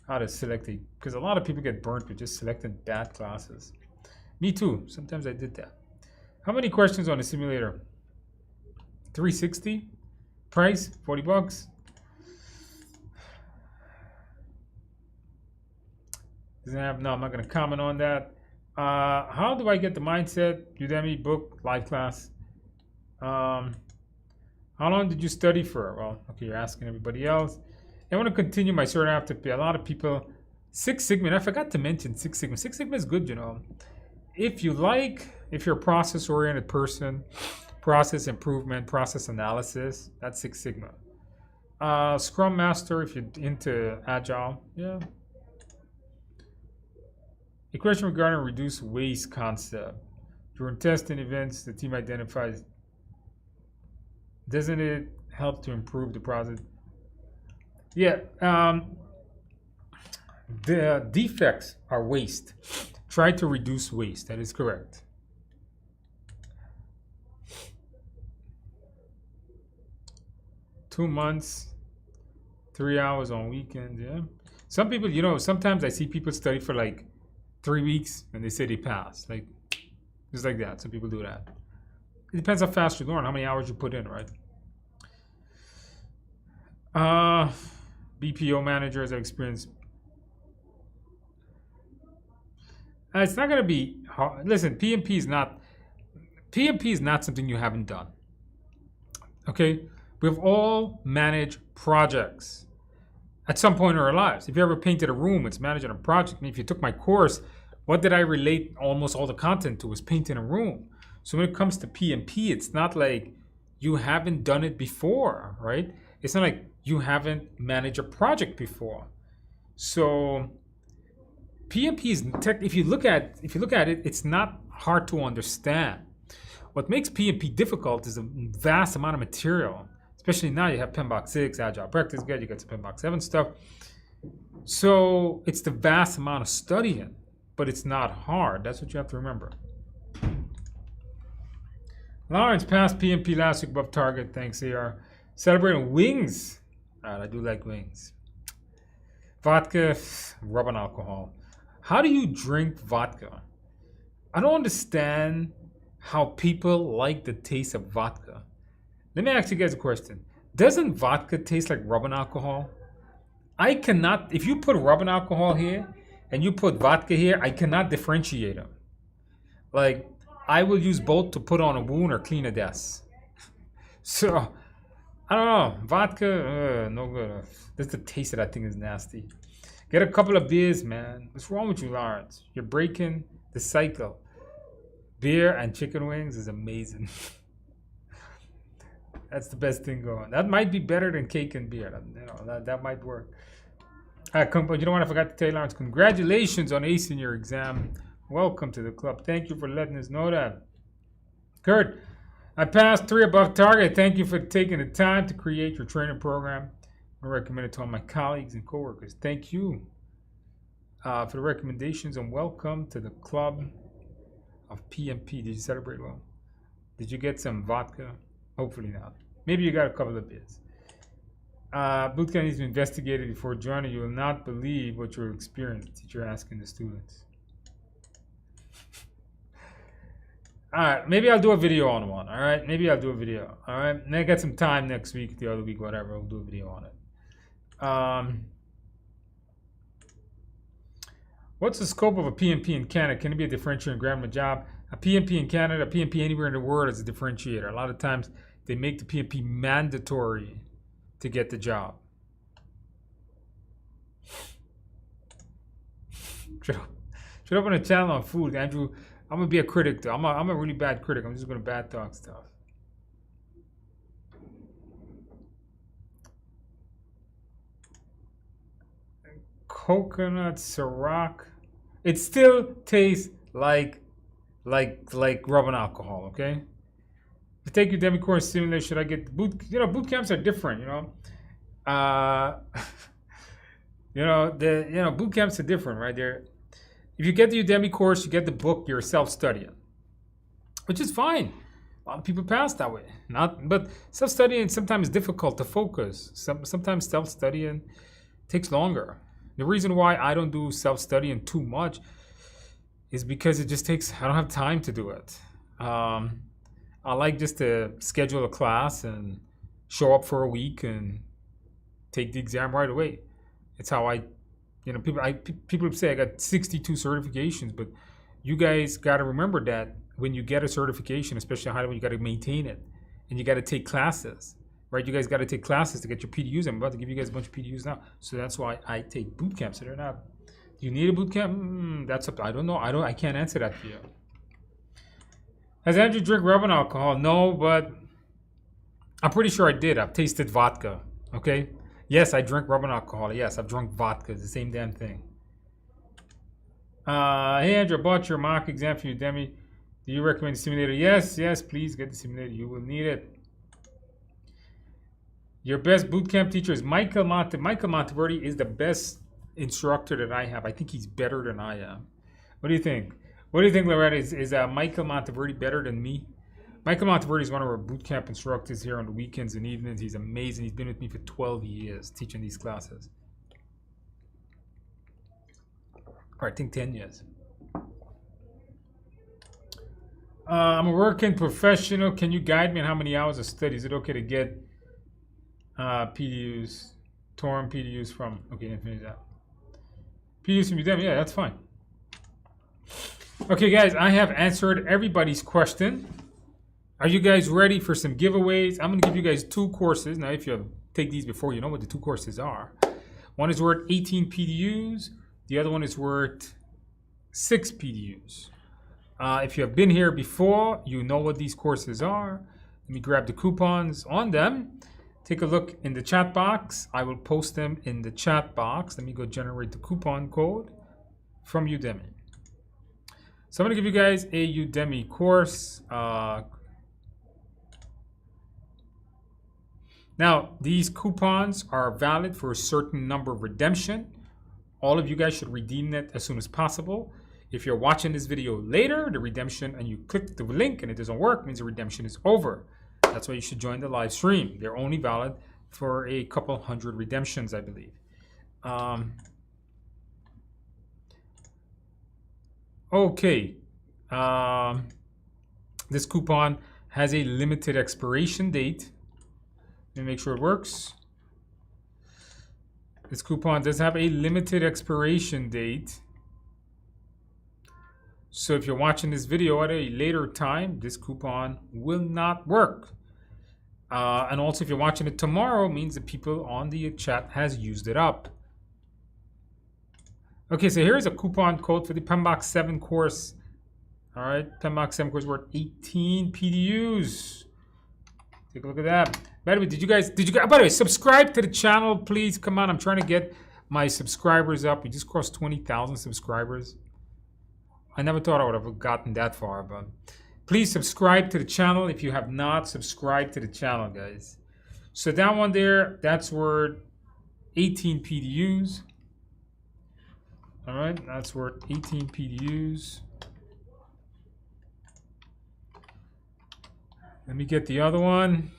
how to select it, because a lot of people get burnt with just selecting bad classes. Me too. Sometimes I did that. How many questions on the simulator? 360. Price $40. Doesn't have, no, I'm not going to comment on that. How do I get the mindset? Udemy book, live class. How long did you study for? Well, okay, you're asking everybody else. I want to continue my cert after a lot of people. Six Sigma, and I forgot to mention Six Sigma. Six Sigma is good, you know. If you're a process-oriented person, process improvement, process analysis, that's Six Sigma. Scrum Master, if you're into Agile, yeah. A question regarding reduce waste concept. During testing events, the team identifies, doesn't it help to improve the process? Yeah, the defects are waste. Try to reduce waste, that is correct. Two months, 3 hours on weekends, yeah. Some people, you know, sometimes I see people study for like 3 weeks and they say they pass. Like, just like that. Some people do that. It depends how fast you learn, how many hours you put in, right? BPO managers have experienced. It's not going to be hard. Listen, PMP is not something you haven't done. Okay? We've all managed projects at some point in our lives. If you ever painted a room, it's managing a project. And if you took my course, what did I relate almost all the content to was painting a room. So when it comes to PMP, it's not like you haven't done it before, right? It's not like you haven't managed a project before. So PMP is if you look at it, it's not hard to understand. What makes PMP difficult is a vast amount of material. Especially now you have PMBOK 6, Agile Practice Guide, you got some PMBOK 7 stuff. So it's the vast amount of studying, but it's not hard. That's what you have to remember. Lawrence passed PMP last week above target. Thanks, AR. Celebrating wings. All right, I do like wings. Vodka, rubbing alcohol. How do you drink vodka? I don't understand how people like the taste of vodka. Let me ask you guys a question. Doesn't vodka taste like rubbing alcohol? I cannot, if you put rubbing alcohol here and you put vodka here, I cannot differentiate them. Like, I will use both to put on a wound or clean a desk. So, I don't know. Vodka, no good. That's the taste that I think is nasty. Get a couple of beers, man. What's wrong with you, Lawrence? You're breaking the cycle. Beer and chicken wings is amazing. That's the best thing going. That might be better than cake and beer. You know, that might work. You know what? I forgot to tell you, Lawrence. Congratulations on acing your exam. Welcome to the club. Thank you for letting us know that. Kurt, I passed 3 above target. Thank you for taking the time to create your training program. I recommend it to all my colleagues and coworkers. Thank you for the recommendations and welcome to the club of PMP. Did you celebrate well? Did you get some vodka? Hopefully not. Maybe you got a couple of beers. Bootcamp needs to be investigated before joining. You will not believe what you'll experience. Teacher asking the students. All right, maybe I'll do a video on one. All right, maybe I'll do a video. All right, and I got some time next week, the other week, whatever. We'll do a video on it. What's the scope of a PMP in Canada? Can it be a differentiator in grabbing a job? A PMP in Canada, a PMP anywhere in the world is a differentiator. A lot of times they make the PMP mandatory to get the job. Should open a channel on food, Andrew. I'm gonna be a critic though. I'm a really bad critic. I'm just gonna bad talk stuff. Coconut Ciroc. It still tastes like rubbing alcohol. Okay. If you take your Udemy course similar, should I get boot? You know, boot camps are different. You know. Boot camps are different, right? There. If you get the Udemy course, you get the book, you're self-studying, which is fine. A lot of people pass that way. But self-studying sometimes is difficult to focus. Sometimes self-studying takes longer. The reason why I don't do self-studying too much is because it just takes, I don't have time to do it. I like just to schedule a class and show up for a week and take the exam right away. It's how people say I got 62 certifications, but you guys got to remember that when you get a certification, especially high level, you got to maintain it and you got to take classes, right? You guys got to take classes to get your PDUs. I'm about to give you guys a bunch of PDUs now. So that's why I take boot camps. So they're not, do you need a boot camp? That's up to, I don't know. I can't answer that for you. Has Andrew drink rubbing alcohol? No, but I'm pretty sure I did. I've tasted vodka, okay? Yes, I drink rubbing alcohol. Yes, I've drunk vodka. It's the same damn thing. Hey, Andrew, I bought your mock exam for Udemy. Do you recommend the simulator? Yes, please get the simulator. You will need it. Your best bootcamp teacher is Michael Monte. Michael Monteverdi is the best instructor that I have. I think he's better than I am. What do you think? What do you think, Loretta? Is Michael Monteverdi better than me? Michael Monteverdi is one of our bootcamp instructors here on the weekends and evenings. He's amazing. He's been with me for 12 years teaching these classes. Or I think 10 years. I'm a working professional. Can you guide me on how many hours of study? Is it okay to get PDUs, torn PDUs from? Okay, let me finish that. PDUs from Udemy. Yeah, that's fine. Okay, guys, I have answered everybody's question. Are you guys ready for some giveaways? I'm going to give you guys 2 courses. Now, if you take these before, you know what the 2 courses are. One is worth 18 PDUs. The other one is worth 6 PDUs. If you have been here before, you know what these courses are. Let me grab the coupons on them. Take a look in the chat box. I will post them in the chat box. Let me go generate the coupon code from Udemy. So I'm going to give you guys a Udemy course. Now, these coupons are valid for a certain number of redemption. All of you guys should redeem it as soon as possible. If you're watching this video later, the redemption, and you click the link and it doesn't work, means the redemption is over. That's why you should join the live stream. They're only valid for a couple hundred redemptions, I believe. Okay. This coupon has a limited expiration date. Let me make sure it works. This coupon does have a limited expiration date. So if you're watching this video at a later time, this coupon will not work. And also if you're watching it tomorrow, it means the people on the chat has used it up. Okay, so here's a coupon code for the PMBOK 7 course. All right, PMBOK 7 course worth 18 PDUs. Take a look at that. By the way, did you guys, by the way, subscribe to the channel, please. Come on, I'm trying to get my subscribers up. We just crossed 20,000 subscribers. I never thought I would have gotten that far, but please subscribe to the channel if you have not subscribed to the channel, guys. So that one there, that's worth 18 PDUs. All right, that's worth 18 PDUs. Let me get the other one.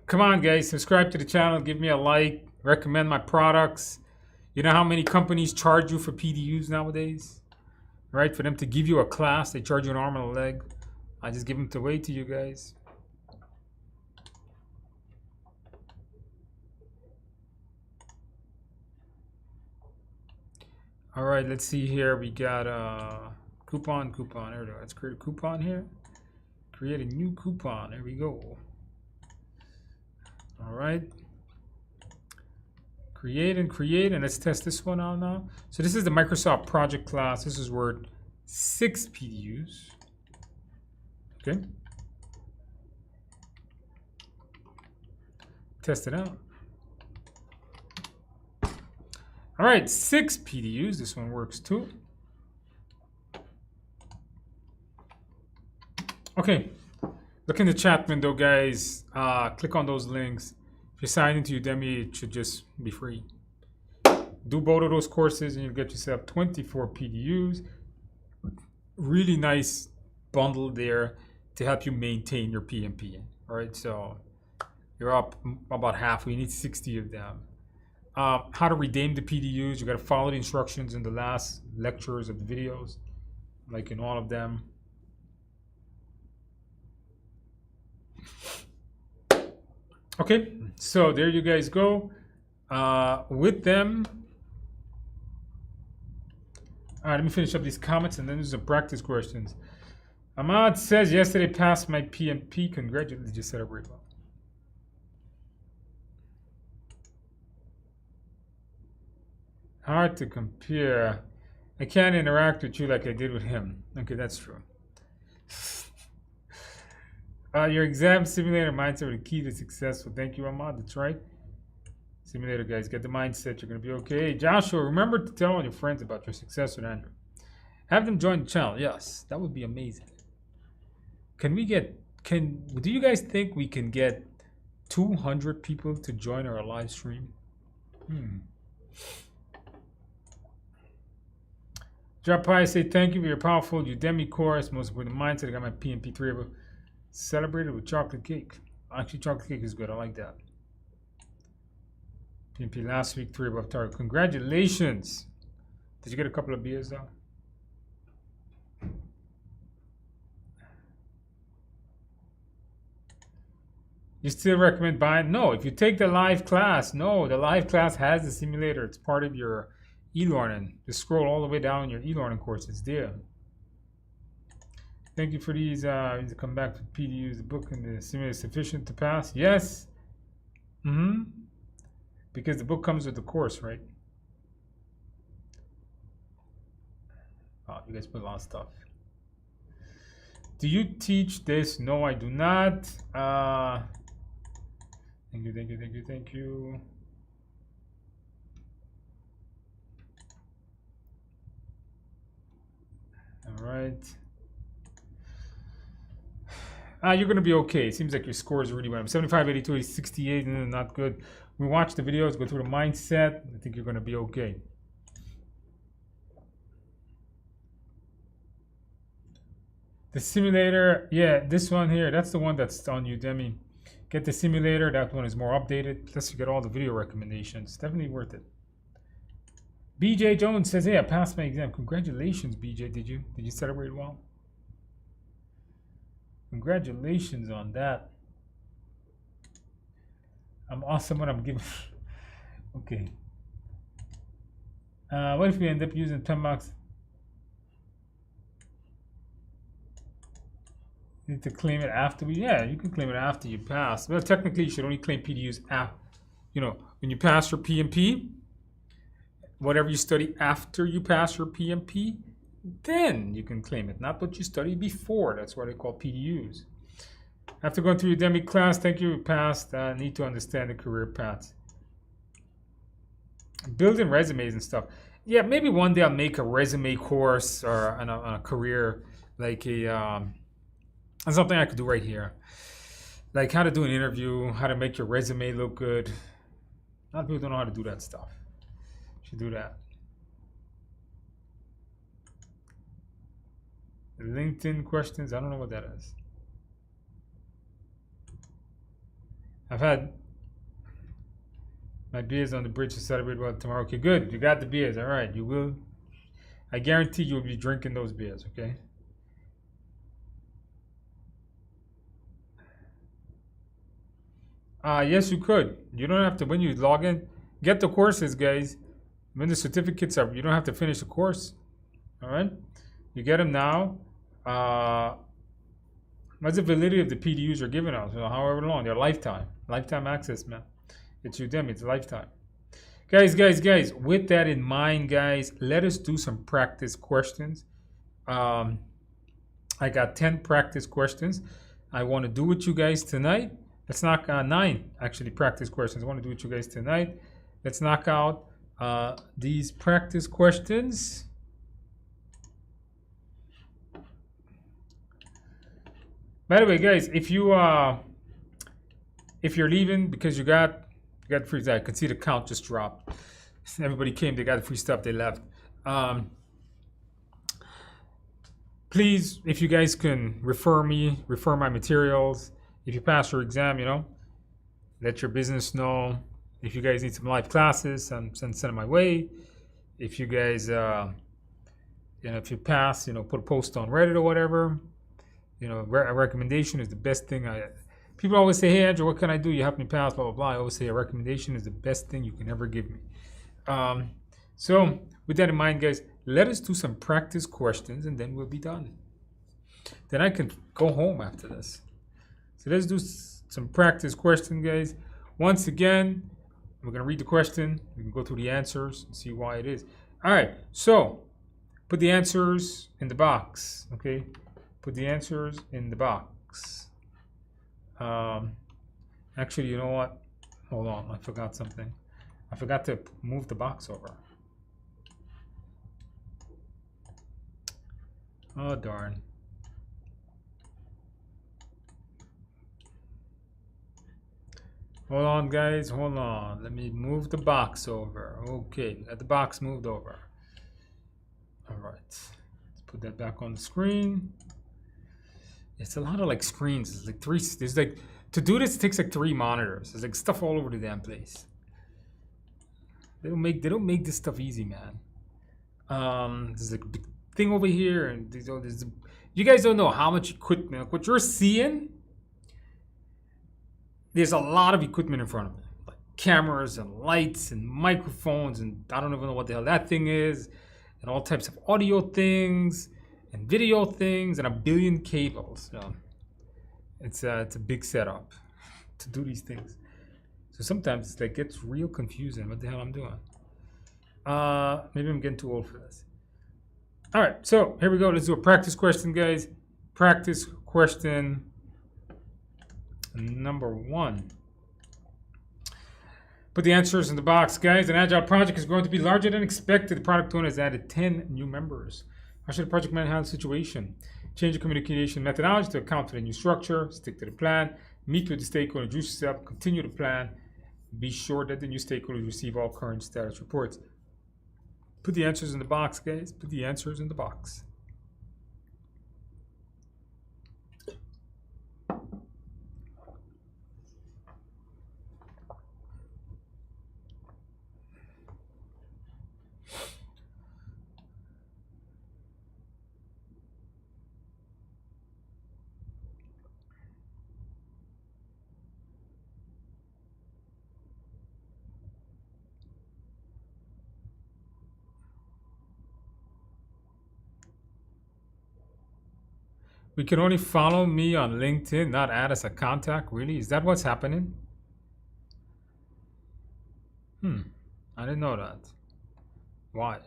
Come on, guys, subscribe to the channel, give me a like, recommend my products. You know how many companies charge you for PDUs nowadays? Right? For them to give you a class, they charge you an arm and a leg. I just give them away to you guys. All right, let's see here. We got coupon. There we go. Let's create a coupon here. Create a new coupon. There we go. All right. Create, and let's test this one out now. So this is the Microsoft project class. This is worth 6 PDUs. Okay. Test it out. All right, 6 PDUs. This one works too. Okay. Look in the chat window, guys. Click on those links. If you sign into Udemy, it should just be free. Do both of those courses and you'll get yourself 24 PDUs. Really nice bundle there to help you maintain your PMP. All right, so you're up about half. We need 60 of them. How to redeem the PDUs. You got to follow the instructions in the last lectures of the videos, like in all of them. Okay, so there you guys go with them. All right, let me finish up these comments and then there's some practice questions. Ahmad says, yesterday passed my PMP. Congratulations, you celebrate well. Hard to compare. I can't interact with you like I did with him. Okay, that's true. Your exam simulator mindset are the key to successful. Thank you, Ahmad. That's right. Simulator guys, get the mindset. You're going to be okay. Joshua, remember to tell all your friends about your success with Andrew. Have them join the channel. Yes, that would be amazing. Can we get, do you guys think we can get 200 people to join our live stream? Drop by, say thank you for your powerful Udemy course. Most important mindset. I got my PMP 3 of it. Celebrated with chocolate cake. Actually, chocolate cake is good. I like that. PMP last week, 3 above target. Congratulations. Did you get a couple of beers though? You still recommend buying? No, if you take the live class, no, the live class has the simulator. It's part of your e-learning. Just scroll all the way down in your e-learning course. It's there. Thank you for these. To come back to PDUs, the book and the simulator is sufficient to pass? Yes. Because the book comes with the course, right? Oh, you guys put a lot of stuff. Do you teach this? No, I do not. Thank you. All right. You're going to be okay. It seems like your scores really went up. 75, 82, 68, not good. We watch the videos, go through the mindset. I think you're going to be okay. The simulator, yeah, this one here, that's the one that's on Udemy. Get the simulator. That one is more updated. Plus, you get all the video recommendations. Definitely worth it. BJ Jones says, hey, I passed my exam. Congratulations, BJ. Did you celebrate well? Congratulations on that. I'm awesome when I'm giving. Okay. What if we end up using 10 bucks? Need to claim it after we, yeah, you can claim it after you pass. Well, technically you should only claim PDUs after, when you pass your PMP, whatever you study after you pass your PMP, then you can claim it, not what you studied before. That's what they call PDUs. After going through Udemy class, thank you, passed. Need to understand the career paths. Building resumes and stuff. Yeah, maybe one day I'll make a resume course or on a career, like something I could do right here. Like how to do an interview, how to make your resume look good. A lot of people don't know how to do that stuff. You should do that. LinkedIn questions, I don't know what that is. I've had my beers on the bridge to celebrate well tomorrow. Okay, good. You got the beers. All right. You will. I guarantee you will be drinking those beers, okay? Yes, you could. You don't have to, when you log in, get the courses, guys. When the certificates are, you don't have to finish the course. All right? You get them now. What's the validity of the PDUs you're giving out? So however long, they're lifetime. Lifetime access, man. It's Udemy, it's a lifetime. Guys, with that in mind, guys, let us do some practice questions. I got 10 practice questions I want to do with you guys tonight. Let's knock 9 actually practice questions I want to do with you guys tonight. Let's knock out these practice questions. By the way, guys, if you're leaving because you got free, I can see the count just dropped. Everybody came, they got the free stuff, they left. Please, if you guys can refer my materials. If you pass your exam, let your business know. If you guys need some live classes, send them my way. If you guys, if you pass, put a post on Reddit or whatever. A recommendation is the best thing. People always say, hey, Andrew, what can I do? You help me pass, blah, blah, blah. I always say a recommendation is the best thing you can ever give me. So with that in mind, guys, let us do some practice questions and then we'll be done. Then I can go home after this. So let's do some practice questions, guys. Once again, we're going to read the question. We can go through the answers and see why it is. All right, so put the answers in the box, okay? Put the answers in the box. Actually, you know what? Hold on, I forgot something. I forgot to move the box over. Oh, darn. Hold on, guys, hold on. Let me move the box over. Okay, got the box moved over. All right, let's put that back on the screen. It's a lot of like screens. It's like 3. There's like, to do this, it takes like 3 monitors. There's like stuff all over the damn place. They don't make this stuff easy, man. There's like a big thing over here, and you guys don't know how much equipment. Like what you're seeing, there's a lot of equipment in front of me, like cameras and lights and microphones, and I don't even know what the hell that thing is, and all types of audio things and video things and a billion cables. So it's a big setup to do these things. So sometimes it's like gets real confusing what the hell I'm doing. Maybe I'm getting too old for this. All right, so here we go. Let's do a practice question, guys. Practice question number 1. Put the answers in the box, guys. An agile project is going to be larger than expected. The product owner has added 10 new members. How should the project manager handle the situation? Change the communication methodology to account for the new structure. Stick to the plan. Meet with the stakeholder. Juice yourself. Continue the plan. Be sure that the new stakeholders receive all current status reports. Put the answers in the box, guys. Put the answers in the box. We can only follow me on LinkedIn, not add as a contact. Really? Is that what's happening? I didn't know that. Why?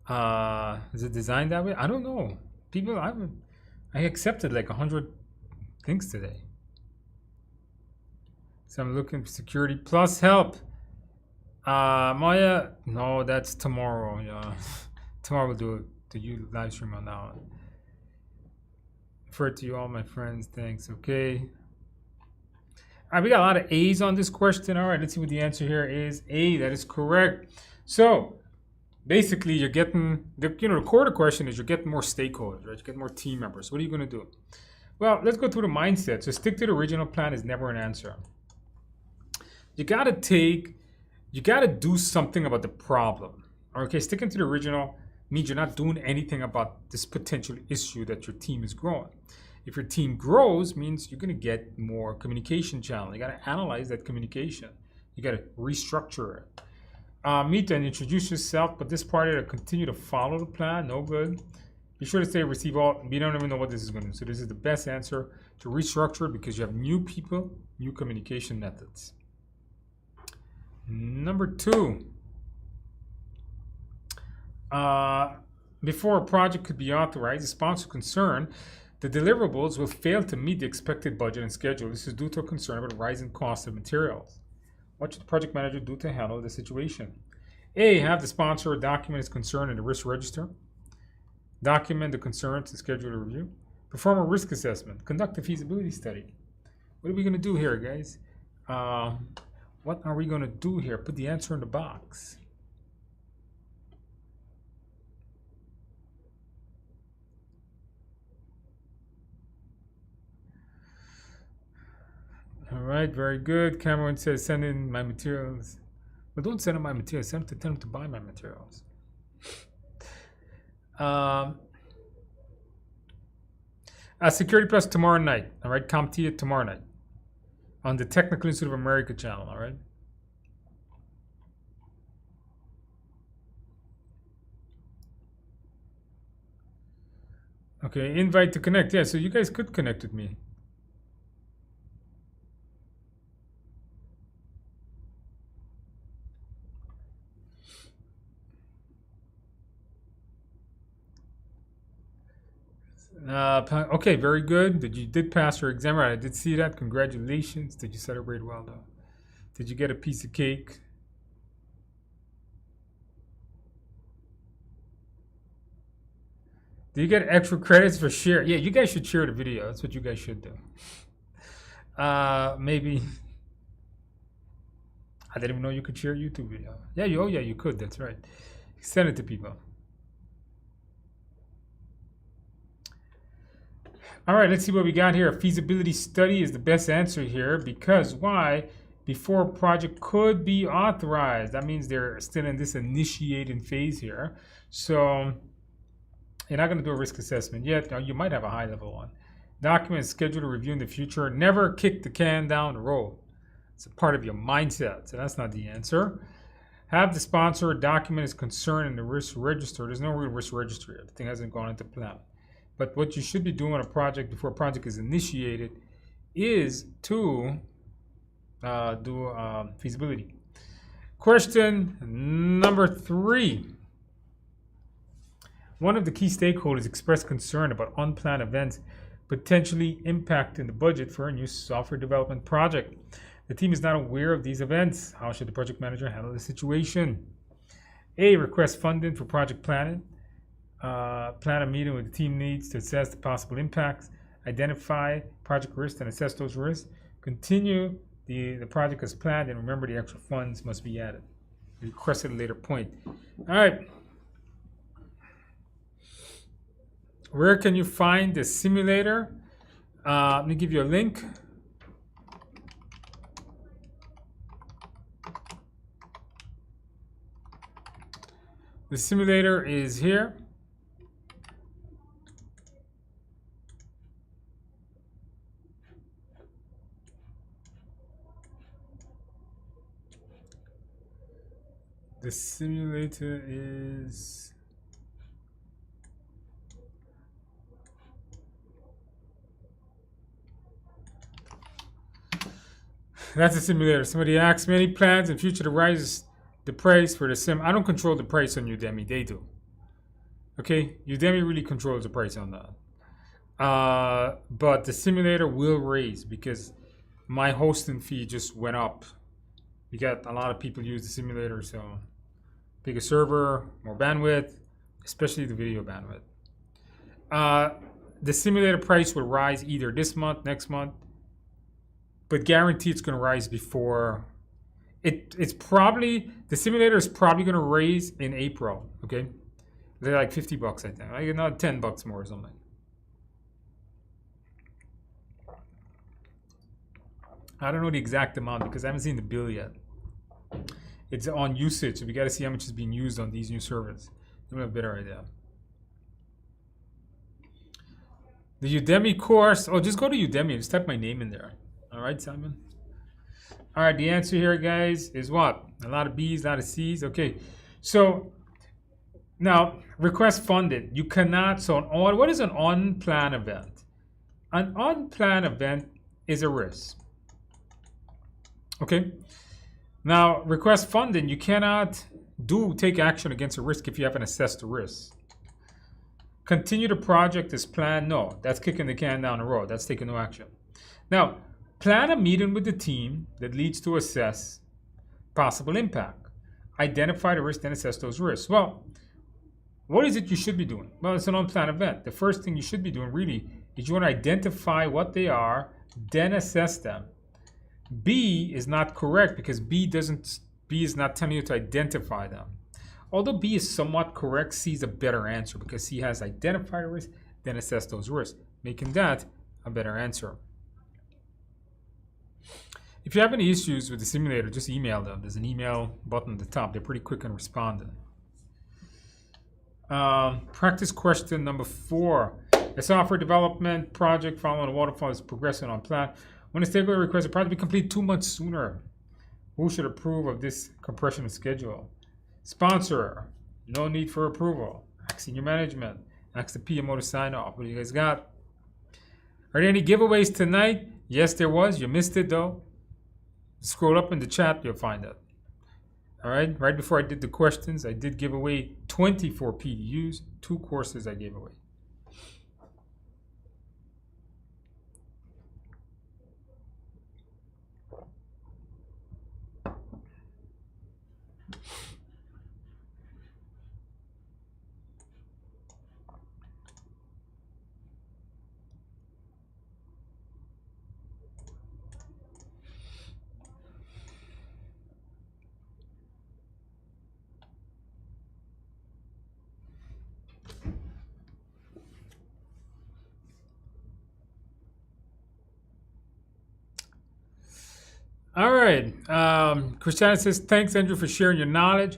Is it designed that way? I don't know. People, I accepted like 100 things today. So I'm looking for security plus help. Maya, no, that's tomorrow. Yeah, tomorrow we'll do the live stream on that one. Refer to you all, my friends. Thanks. Okay. All right, we got a lot of A's on this question. All right, let's see what the answer here is. A, that is correct. So basically, you're getting the core of the question is you're getting more stakeholders, right? You get more team members. What are you going to do? Well, let's go through the mindset. So stick to the original plan is never an answer. You got to do something about the problem. Okay, sticking to the original means you're not doing anything about this potential issue that your team is growing. If your team grows, means you're going to get more communication channel. You got to analyze that communication. You got to restructure it. Meet and introduce yourself, but this party to continue to follow the plan, no good. Be sure to say receive all. We don't even know what this is going to do. So this is the best answer to restructure it because you have new people, new communication methods. Number 2. Before a project could be authorized, the sponsor concerned the deliverables will fail to meet the expected budget and schedule. This is due to a concern about rising costs of materials. What should the project manager do to handle the situation? A, have the sponsor document his concern in the risk register. Document the concern to schedule a review. Perform a risk assessment. Conduct a feasibility study. What are we going to do here, guys? What are we going to do here? Put the answer in the box. All right, very good. Cameron says, send in my materials. Well, don't send in my materials. Send them to tell them to buy my materials. Security Plus tomorrow night. All right, CompTIA tomorrow night on the Technical Institute of America channel. All right. Okay, invite to connect. Yeah, so you guys could connect with me. Okay, very good. You did pass your exam, right? I did see that. Congratulations. Did you celebrate well, though? Did you get a piece of cake? Do you get extra credits for share? Yeah, you guys should share the video. That's what you guys should do. Maybe. I didn't even know you could share a YouTube video. Yeah, you could. That's right. Send it to people. All right, let's see what we got here. A feasibility study is the best answer here because why? Before a project could be authorized. That means they're still in this initiating phase here. So you're not going to do a risk assessment yet. Now, you might have a high level one. Document is scheduled to review in the future. Never kick the can down the road. It's a part of your mindset. So that's not the answer. Have the sponsor document his concern in the risk register. There's no real risk register yet. The thing hasn't gone into plan. But what you should be doing on a project before a project is initiated is to do feasibility. Question number 3. One of the key stakeholders expressed concern about unplanned events potentially impacting the budget for a new software development project. The team is not aware of these events. How should the project manager handle the situation? A, request funding for project planning. Plan a meeting with the team needs to assess the possible impacts, identify project risks and assess those risks. Continue the project as planned and remember the extra funds must be added. Request at a later point. All right. Where can you find the simulator? Let me give you a link. The simulator is here. The simulator is that's a simulator. Somebody asked me any plans in future to rise the price for the sim. I don't control the price on Udemy, they do. Okay, Udemy really controls the price on that. But the simulator will raise because my hosting fee just went up. You got a lot of people use the simulator, so bigger server, more bandwidth, especially the video bandwidth. The simulator price will rise either this month, next month, but guarantee it's going to rise before. It's probably, the simulator is probably going to raise in April. Okay, they're like $50, I think, like not $10 more or something. I don't know the exact amount because I haven't seen the bill yet. It's on usage, so we got to see how much is being used on these new servers. You have a better idea. The Udemy course, oh, just go to Udemy. Just type my name in there. All right, Simon? All right, the answer here, guys, is what? A lot of B's, a lot of C's. Okay, so now request funded. You cannot, so what is an unplanned event? An unplanned event is a risk. Okay, now request funding, you cannot take action against a risk if you haven't assessed the risk. Continue the project as planned, no, that's kicking the can down the road, that's taking no action. Now, plan a meeting with the team that leads to assess possible impact. Identify the risk and assess those risks. Well, what is it you should be doing? Well, it's an unplanned event. The first thing you should be doing really is you want to identify what they are, then assess them. B is not correct because B is not telling you to identify them. Although B is somewhat correct, C is a better answer because C has identified a risk, then assess those risks, making that a better answer. If you have any issues with the simulator, just email them. There's an email button at the top. They're pretty quick in responding. Practice question number 4. A software development project following a waterfall is progressing on plan. When a stakeholder requests a project be complete 2 months sooner, who should approve of this compression of schedule? Sponsor, no need for approval. Ask senior management. Ask the PMO to sign off. What do you guys got? Are there any giveaways tonight? Yes, there was. You missed it though. Scroll up in the chat, you'll find it. All right, right before I did the questions, I did give away 24 PDUs, 2 courses I gave away. All right. Christiana says, thanks, Andrew, for sharing your knowledge.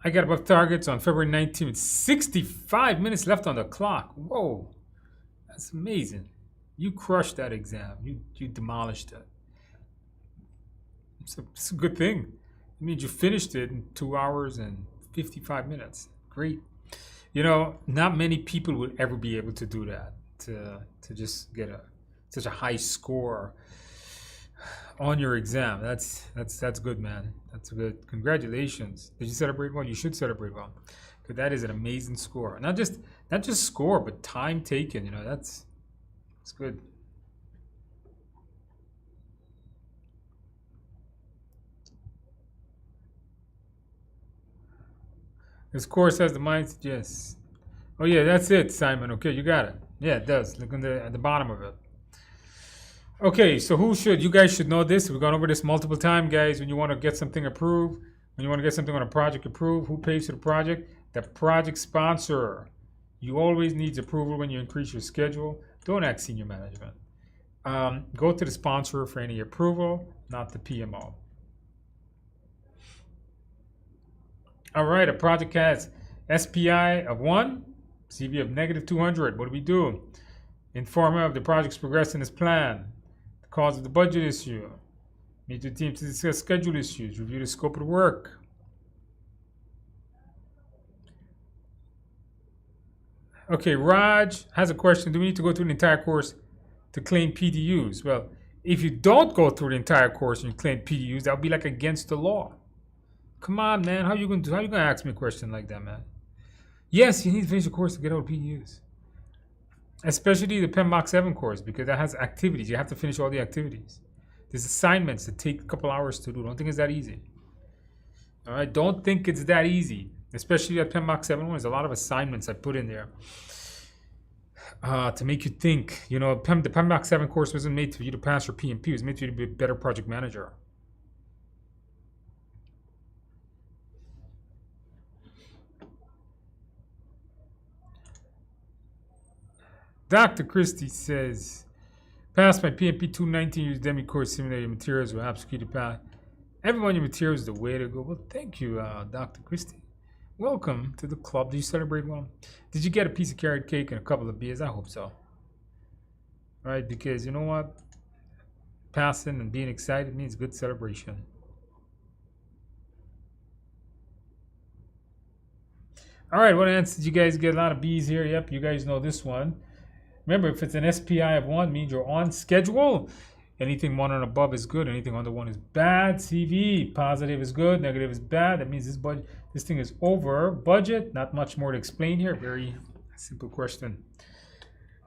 I got above targets on February 19th with 65 minutes left on the clock. Whoa. That's amazing. You crushed that exam. You demolished it. It's a good thing. It means you finished it in 2 hours and 55 minutes. Great. You know, not many people would ever be able to do that, to just get such a high score on your exam. That's good, man. That's good. Congratulations. Did you celebrate well? You should celebrate well, because that is an amazing score. Not just score, but time taken. You know, that's good. This course has the mindset. Yes. Oh yeah, that's it, Simon. Okay, you got it. Yeah, it does. Look at the bottom of it. Okay, so you guys should know this. We've gone over this multiple times, guys. When you want to get something approved, when you want to get something on a project approved, who pays for the project? The project sponsor. You always need approval when you increase your schedule. Don't ask senior management. Go to the sponsor for any approval, not the PMO. All right, a project has SPI of 1, CV of -200. What do we do? Inform of the project's progressing as planned. The cause of the budget issue. Meet the team to discuss schedule issues. Review the scope of the work. Okay, Raj has a question. Do we need to go through the entire course to claim PDUs? Well, if you don't go through the entire course and you claim PDUs, that would be like against the law. Come on, man. How you gonna ask me a question like that, man? Yes, you need to finish the course to get out PDUs. Especially the PMP 7 course, because that has activities. You have to finish all the activities. There's assignments that take a couple hours to do. Don't think it's that easy. All right, don't think it's that easy. Especially that PMP 7 one. There's a lot of assignments I put in there to make you think. You know, the PMP 7 course wasn't made for you to pass your PMP. It was made for you to be a better project manager. Dr. Christie says, pass my PMP 219, use Udemy course, simulated materials with executed path. Everyone, your materials is the way to go. Well, thank you, Dr. Christie. Welcome to the club. Did you celebrate well? Did you get a piece of carrot cake and a couple of beers? I hope so. Right? Because you know what? Passing and being excited means good celebration. All right, what answer did you guys get? A lot of B's here. Yep, you guys know this one. Remember, if it's an SPI of 1, means you're on schedule. Anything 1 and above is good. Anything under 1 is bad. CV, positive is good. Negative is bad. That means this thing is over budget. Not much more to explain here. Very simple question.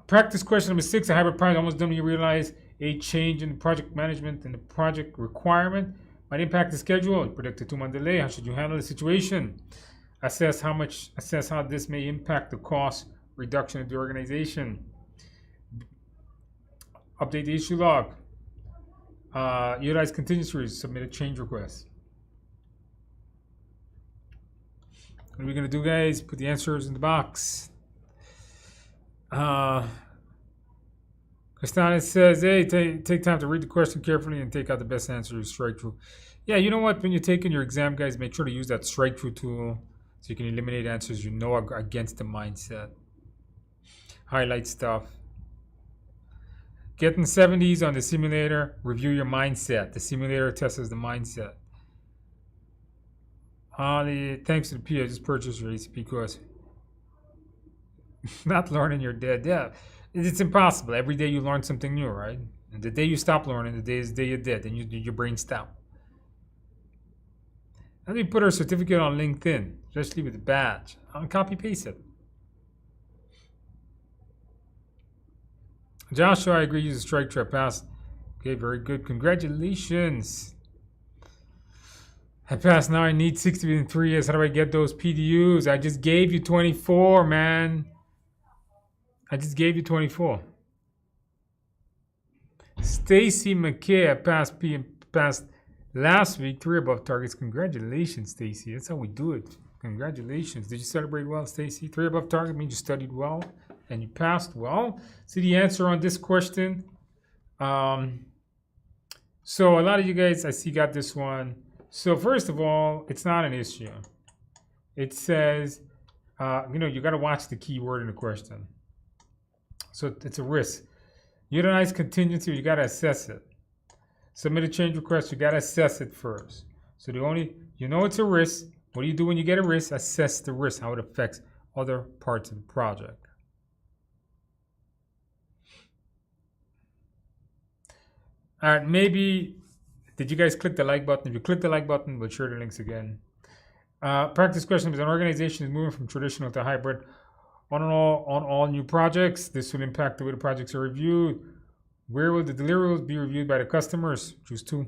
Practice question number 6. A hybrid project almost done when you realize a change in the project management and the project requirement might impact the schedule. Predict a 2-month delay. How should you handle the situation? Assess how this may impact the cost reduction of the organization. Update the issue log. Utilize contingencies. Submit a change request. What are we going to do, guys? Put the answers in the box. Christina says, hey, take time to read the question carefully and take out the best answer. Strike through. Yeah, you know what? When you're taking your exam, guys, make sure to use that strike through tool so you can eliminate answers you know are against the mindset. Highlight stuff. Getting 70s on the simulator, review your mindset. The simulator tests the mindset. Thanks to the P, I just purchased your ACP course. Not learning, you're dead. Yeah, it's impossible. Every day you learn something new, right? And the day you stop learning, the day is the day you're dead, and your brain stops. How do you put our certificate on LinkedIn, especially with the badge? I'll copy paste it. Joshua, I agree. Use a strike trap pass. Okay, very good. Congratulations. I passed now. I need 60 within 3 years. How do I get those PDUs? I just gave you 24, man. I just gave you 24. Stacy McKay, I passed last week. 3 above targets. Congratulations, Stacy. That's how we do it. Congratulations. Did you celebrate well, Stacy? 3 above target means you studied well and you passed well. See the answer on this question. So a lot of you guys, I see, got this one. So first of all, it's not an issue. It says, you got to watch the keyword in the question. So it's a risk. Utilize contingency, you got to assess it. Submit a change request, you got to assess it first. So it's a risk. What do you do when you get a risk? Assess the risk, how it affects other parts of the project. All right, maybe, did you guys click the like button? If you click the like button, we'll share the links again. Practice question is, an organization is moving from traditional to hybrid on all new projects. This will impact the way the projects are reviewed. Where will the deliverables be reviewed by the customers? Choose two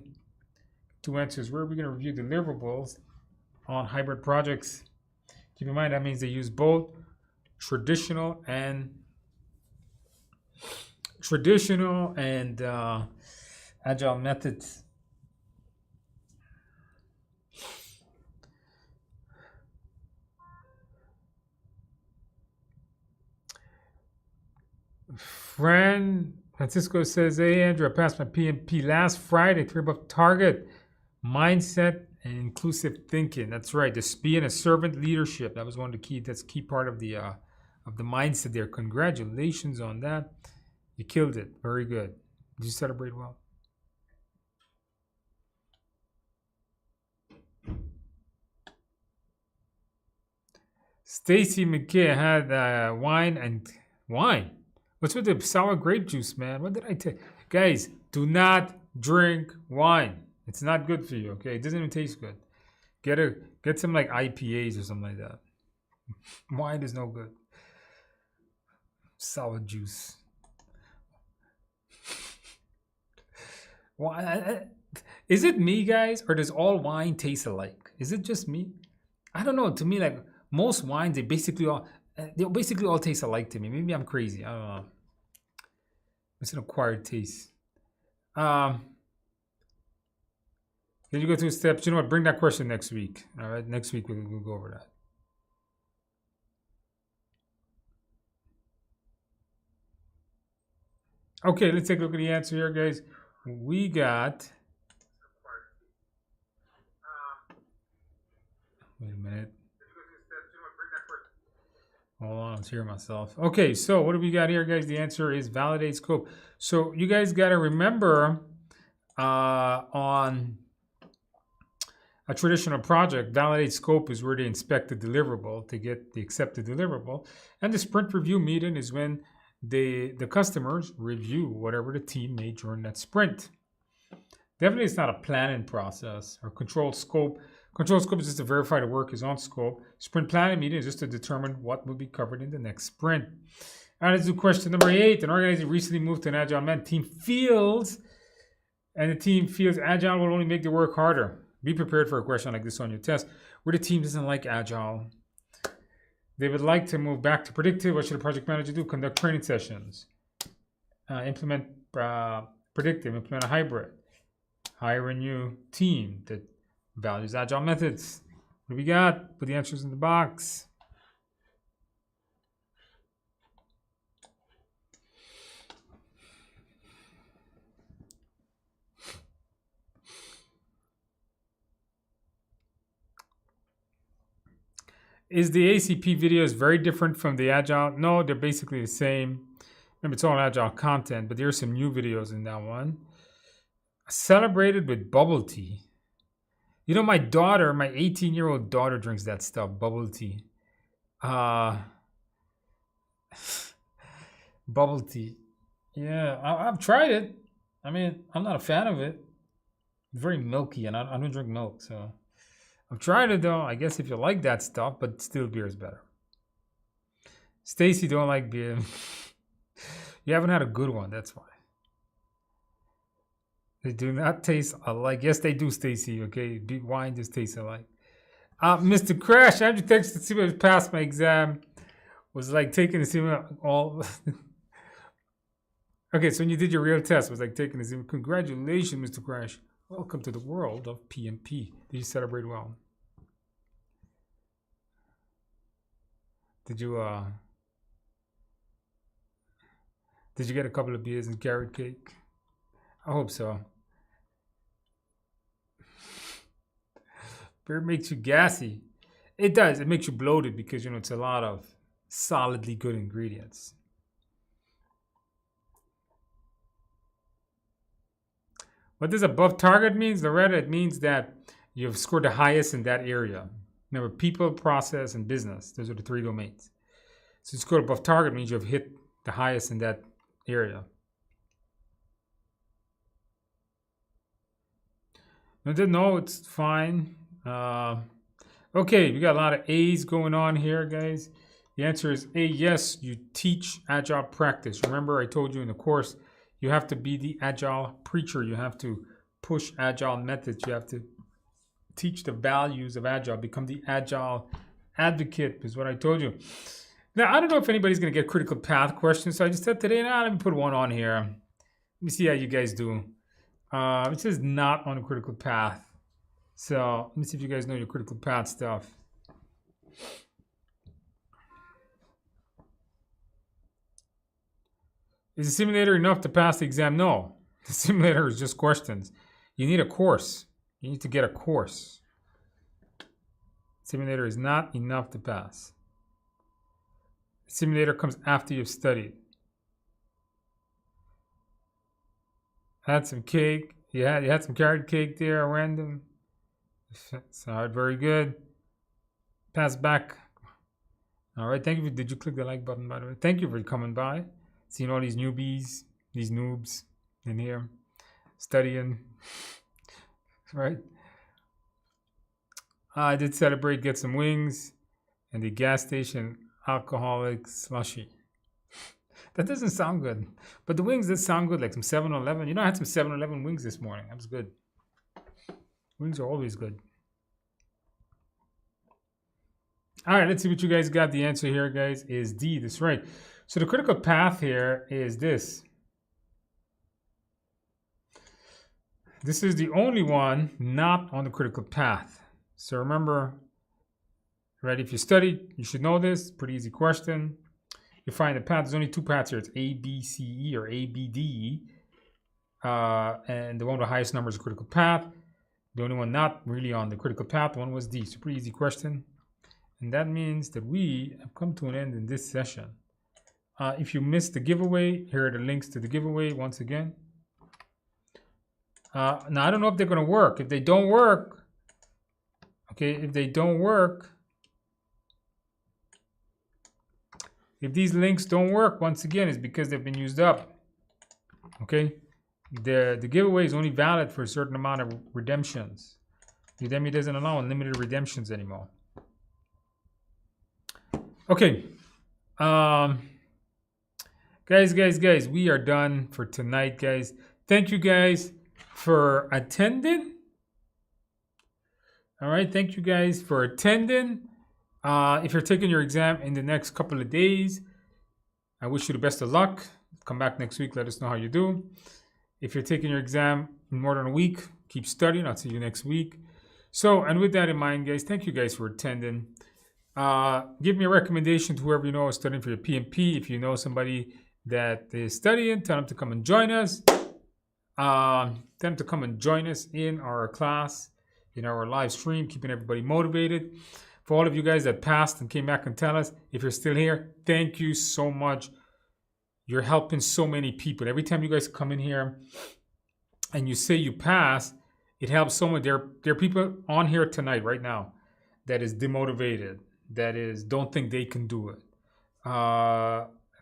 answers. Where are we going to review deliverables on hybrid projects? Keep in mind that means they use both traditional and agile methods. Francisco says, hey, Andrew, I passed my PMP last Friday, 3 above target. Mindset and inclusive thinking. That's right. Just being a servant leadership. That was one of the key. That's a key part of the mindset there. Congratulations on that. You killed it. Very good. Did you celebrate well? Stacy McKay had wine. What's with the sour grape juice, man? What did I tell you? Guys, do not drink wine. It's not good for you, okay? It doesn't even taste good. Get some like IPAs or something like that. Wine is no good. Sour juice. Why? Is it me, guys, or does all wine taste alike? Is it just me? I don't know. To me, like most wines, they basically all taste alike to me. Maybe I'm crazy. I don't know. It's an acquired taste. Then you go through steps. You know what? Bring that question next week. All right, next week we'll go over that. Okay, let's take a look at the answer here, guys. We got. Wait a minute. Hold on, let's hear myself. Okay, so what do we got here, guys? The answer is validate scope. So you guys got to remember on a traditional project, validate scope is where they inspect the deliverable to get the accepted deliverable. And the sprint review meeting is when the customers review whatever the team made during that sprint. Definitely it's not a planning process or control scope. Control scope is just to verify the work is on scope. Sprint planning meeting is just to determine what will be covered in the next sprint. All right, let's do question number 8. An organization recently moved to an agile man. The team feels agile will only make the work harder. Be prepared for a question like this on your test. Where the team doesn't like agile. They would like to move back to predictive. What should a project manager do? Conduct training sessions. Implement predictive. Implement a hybrid. Hire a new team that values agile methods. What do we got? Put the answers in the box. Is the ACP videos very different from the agile? No, they're basically the same. Remember, it's all agile content, but there are some new videos in that one. Celebrated with bubble tea. You know, my daughter, my 18-year-old daughter drinks that stuff, bubble tea. Bubble tea. Yeah, I've tried it. I mean, I'm not a fan of it. It's very milky, and I don't drink milk, so I've tried it though. I guess if you like that stuff, but still beer is better. Stacy don't like beer. You haven't had a good one, that's why. They do not taste alike. Yes, they do, Stacy. Okay, wine just tastes alike. Mr. Crash, Andrew texted to see if I passed my exam. Was like taking the sim all. Okay, so when you did your real test, was like taking the sim. Congratulations, Mr. Crash. Welcome to the world of PMP. Did you celebrate well? Did you get a couple of beers and carrot cake? I hope so. Beer makes you gassy. It does. It makes you bloated because, you know, it's a lot of solidly good ingredients. What does above target means? Loretta, it means that you've scored the highest in that area. Remember, people, process, and business. Those are the 3 domains. So you scored above target means you've hit the highest in that area. No, it's fine. Okay, we got a lot of A's going on here, guys. The answer is A, yes, you teach agile practice. Remember, I told you in the course, you have to be the agile preacher. You have to push agile methods. You have to teach the values of agile, become the agile advocate is what I told you. Now, I don't know if anybody's going to get critical path questions. So I just said today, let me put one on here. Let me see how you guys do. It says not on a critical path. So let me see if you guys know your critical path stuff. Is the simulator enough to pass the exam? No. The simulator is just questions. You need a course. You need to get a course. Simulator is not enough to pass. The simulator comes after you've studied. Had some cake. You had some carrot cake there, random. So very good. Pass back. All right, thank you. Did you click the like button, by the way? Thank you for coming by. Seeing all these newbies, these noobs in here, studying. Right. I did celebrate, get some wings. and the gas station alcoholic slushy. That doesn't sound good. But the wings does sound good, like some 7-Eleven. You know, I had some 7-Eleven wings this morning. That was good. Wings are always good. All right, let's see what you guys got. The answer here, guys, is D. That's right. So the critical path here is this. This is the only one not on the critical path. So remember, right, if you study, you should know this. Pretty easy question. You find the path. There's only two paths here. It's A, B, C, E, or A, B, D, E. And the one with the highest number is a critical path. The only one not really on the critical path, one was D. So pretty easy question. And that means that we have come to an end in this session. If you missed the giveaway, here are the links to the giveaway once again. Now, I don't know if they're going to work. If they don't work, okay, if they don't work, if these links don't work, once again, it's because they've been used up. Okay, the giveaway is only valid for a certain amount of redemptions. Udemy doesn't allow unlimited redemptions anymore. Okay, guys, we are done for tonight, guys. Thank you guys for attending. All right, thank you guys for attending. If you're taking your exam in the next couple of days, I wish you the best of luck. Come back next week, let us know how you do. If you're taking your exam in more than a week, keep studying. I'll see you next week. So, and with that in mind, guys, thank you guys for attending. Give me a recommendation to whoever you know is studying for your PMP. If you know somebody that is studying, tell them to come and join us. Tell them to come and join us in our class, in our live stream, keeping everybody motivated. For all of you guys that passed and came back and tell us, if you're still here, thank you so much. You're helping so many people. Every time you guys come in here and you say you pass, it helps so much. There are people on here tonight, right now, that is demotivated, that is don't think they can do it.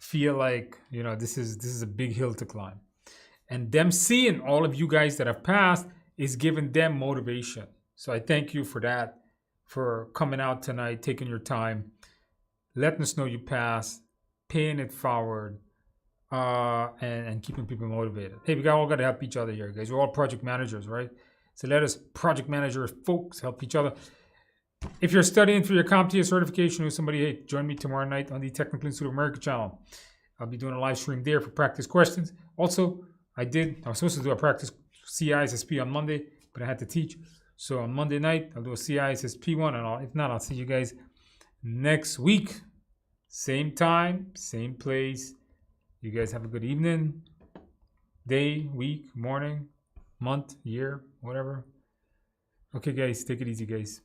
Feel like, you know, this is a big hill to climb. And them seeing all of you guys that have passed is giving them motivation. So I thank you for that, for coming out tonight, taking your time, letting us know you passed, paying it forward, and keeping people motivated. Hey, we all got to help each other here, guys. We're all project managers, right? So let us project manager folks help each other. If you're studying for your CompTIA certification with somebody, hey, join me tomorrow night on the Technical Institute of America channel. I'll be doing a live stream there for practice questions. Also, I was supposed to do a practice CISSP on Monday, but I had to teach. So on Monday night, I'll do a CISSP one, and if not, I'll see you guys next week. Same time, same place. You guys have a good evening, day, week, morning, month, year, whatever. Okay, guys, take it easy, guys.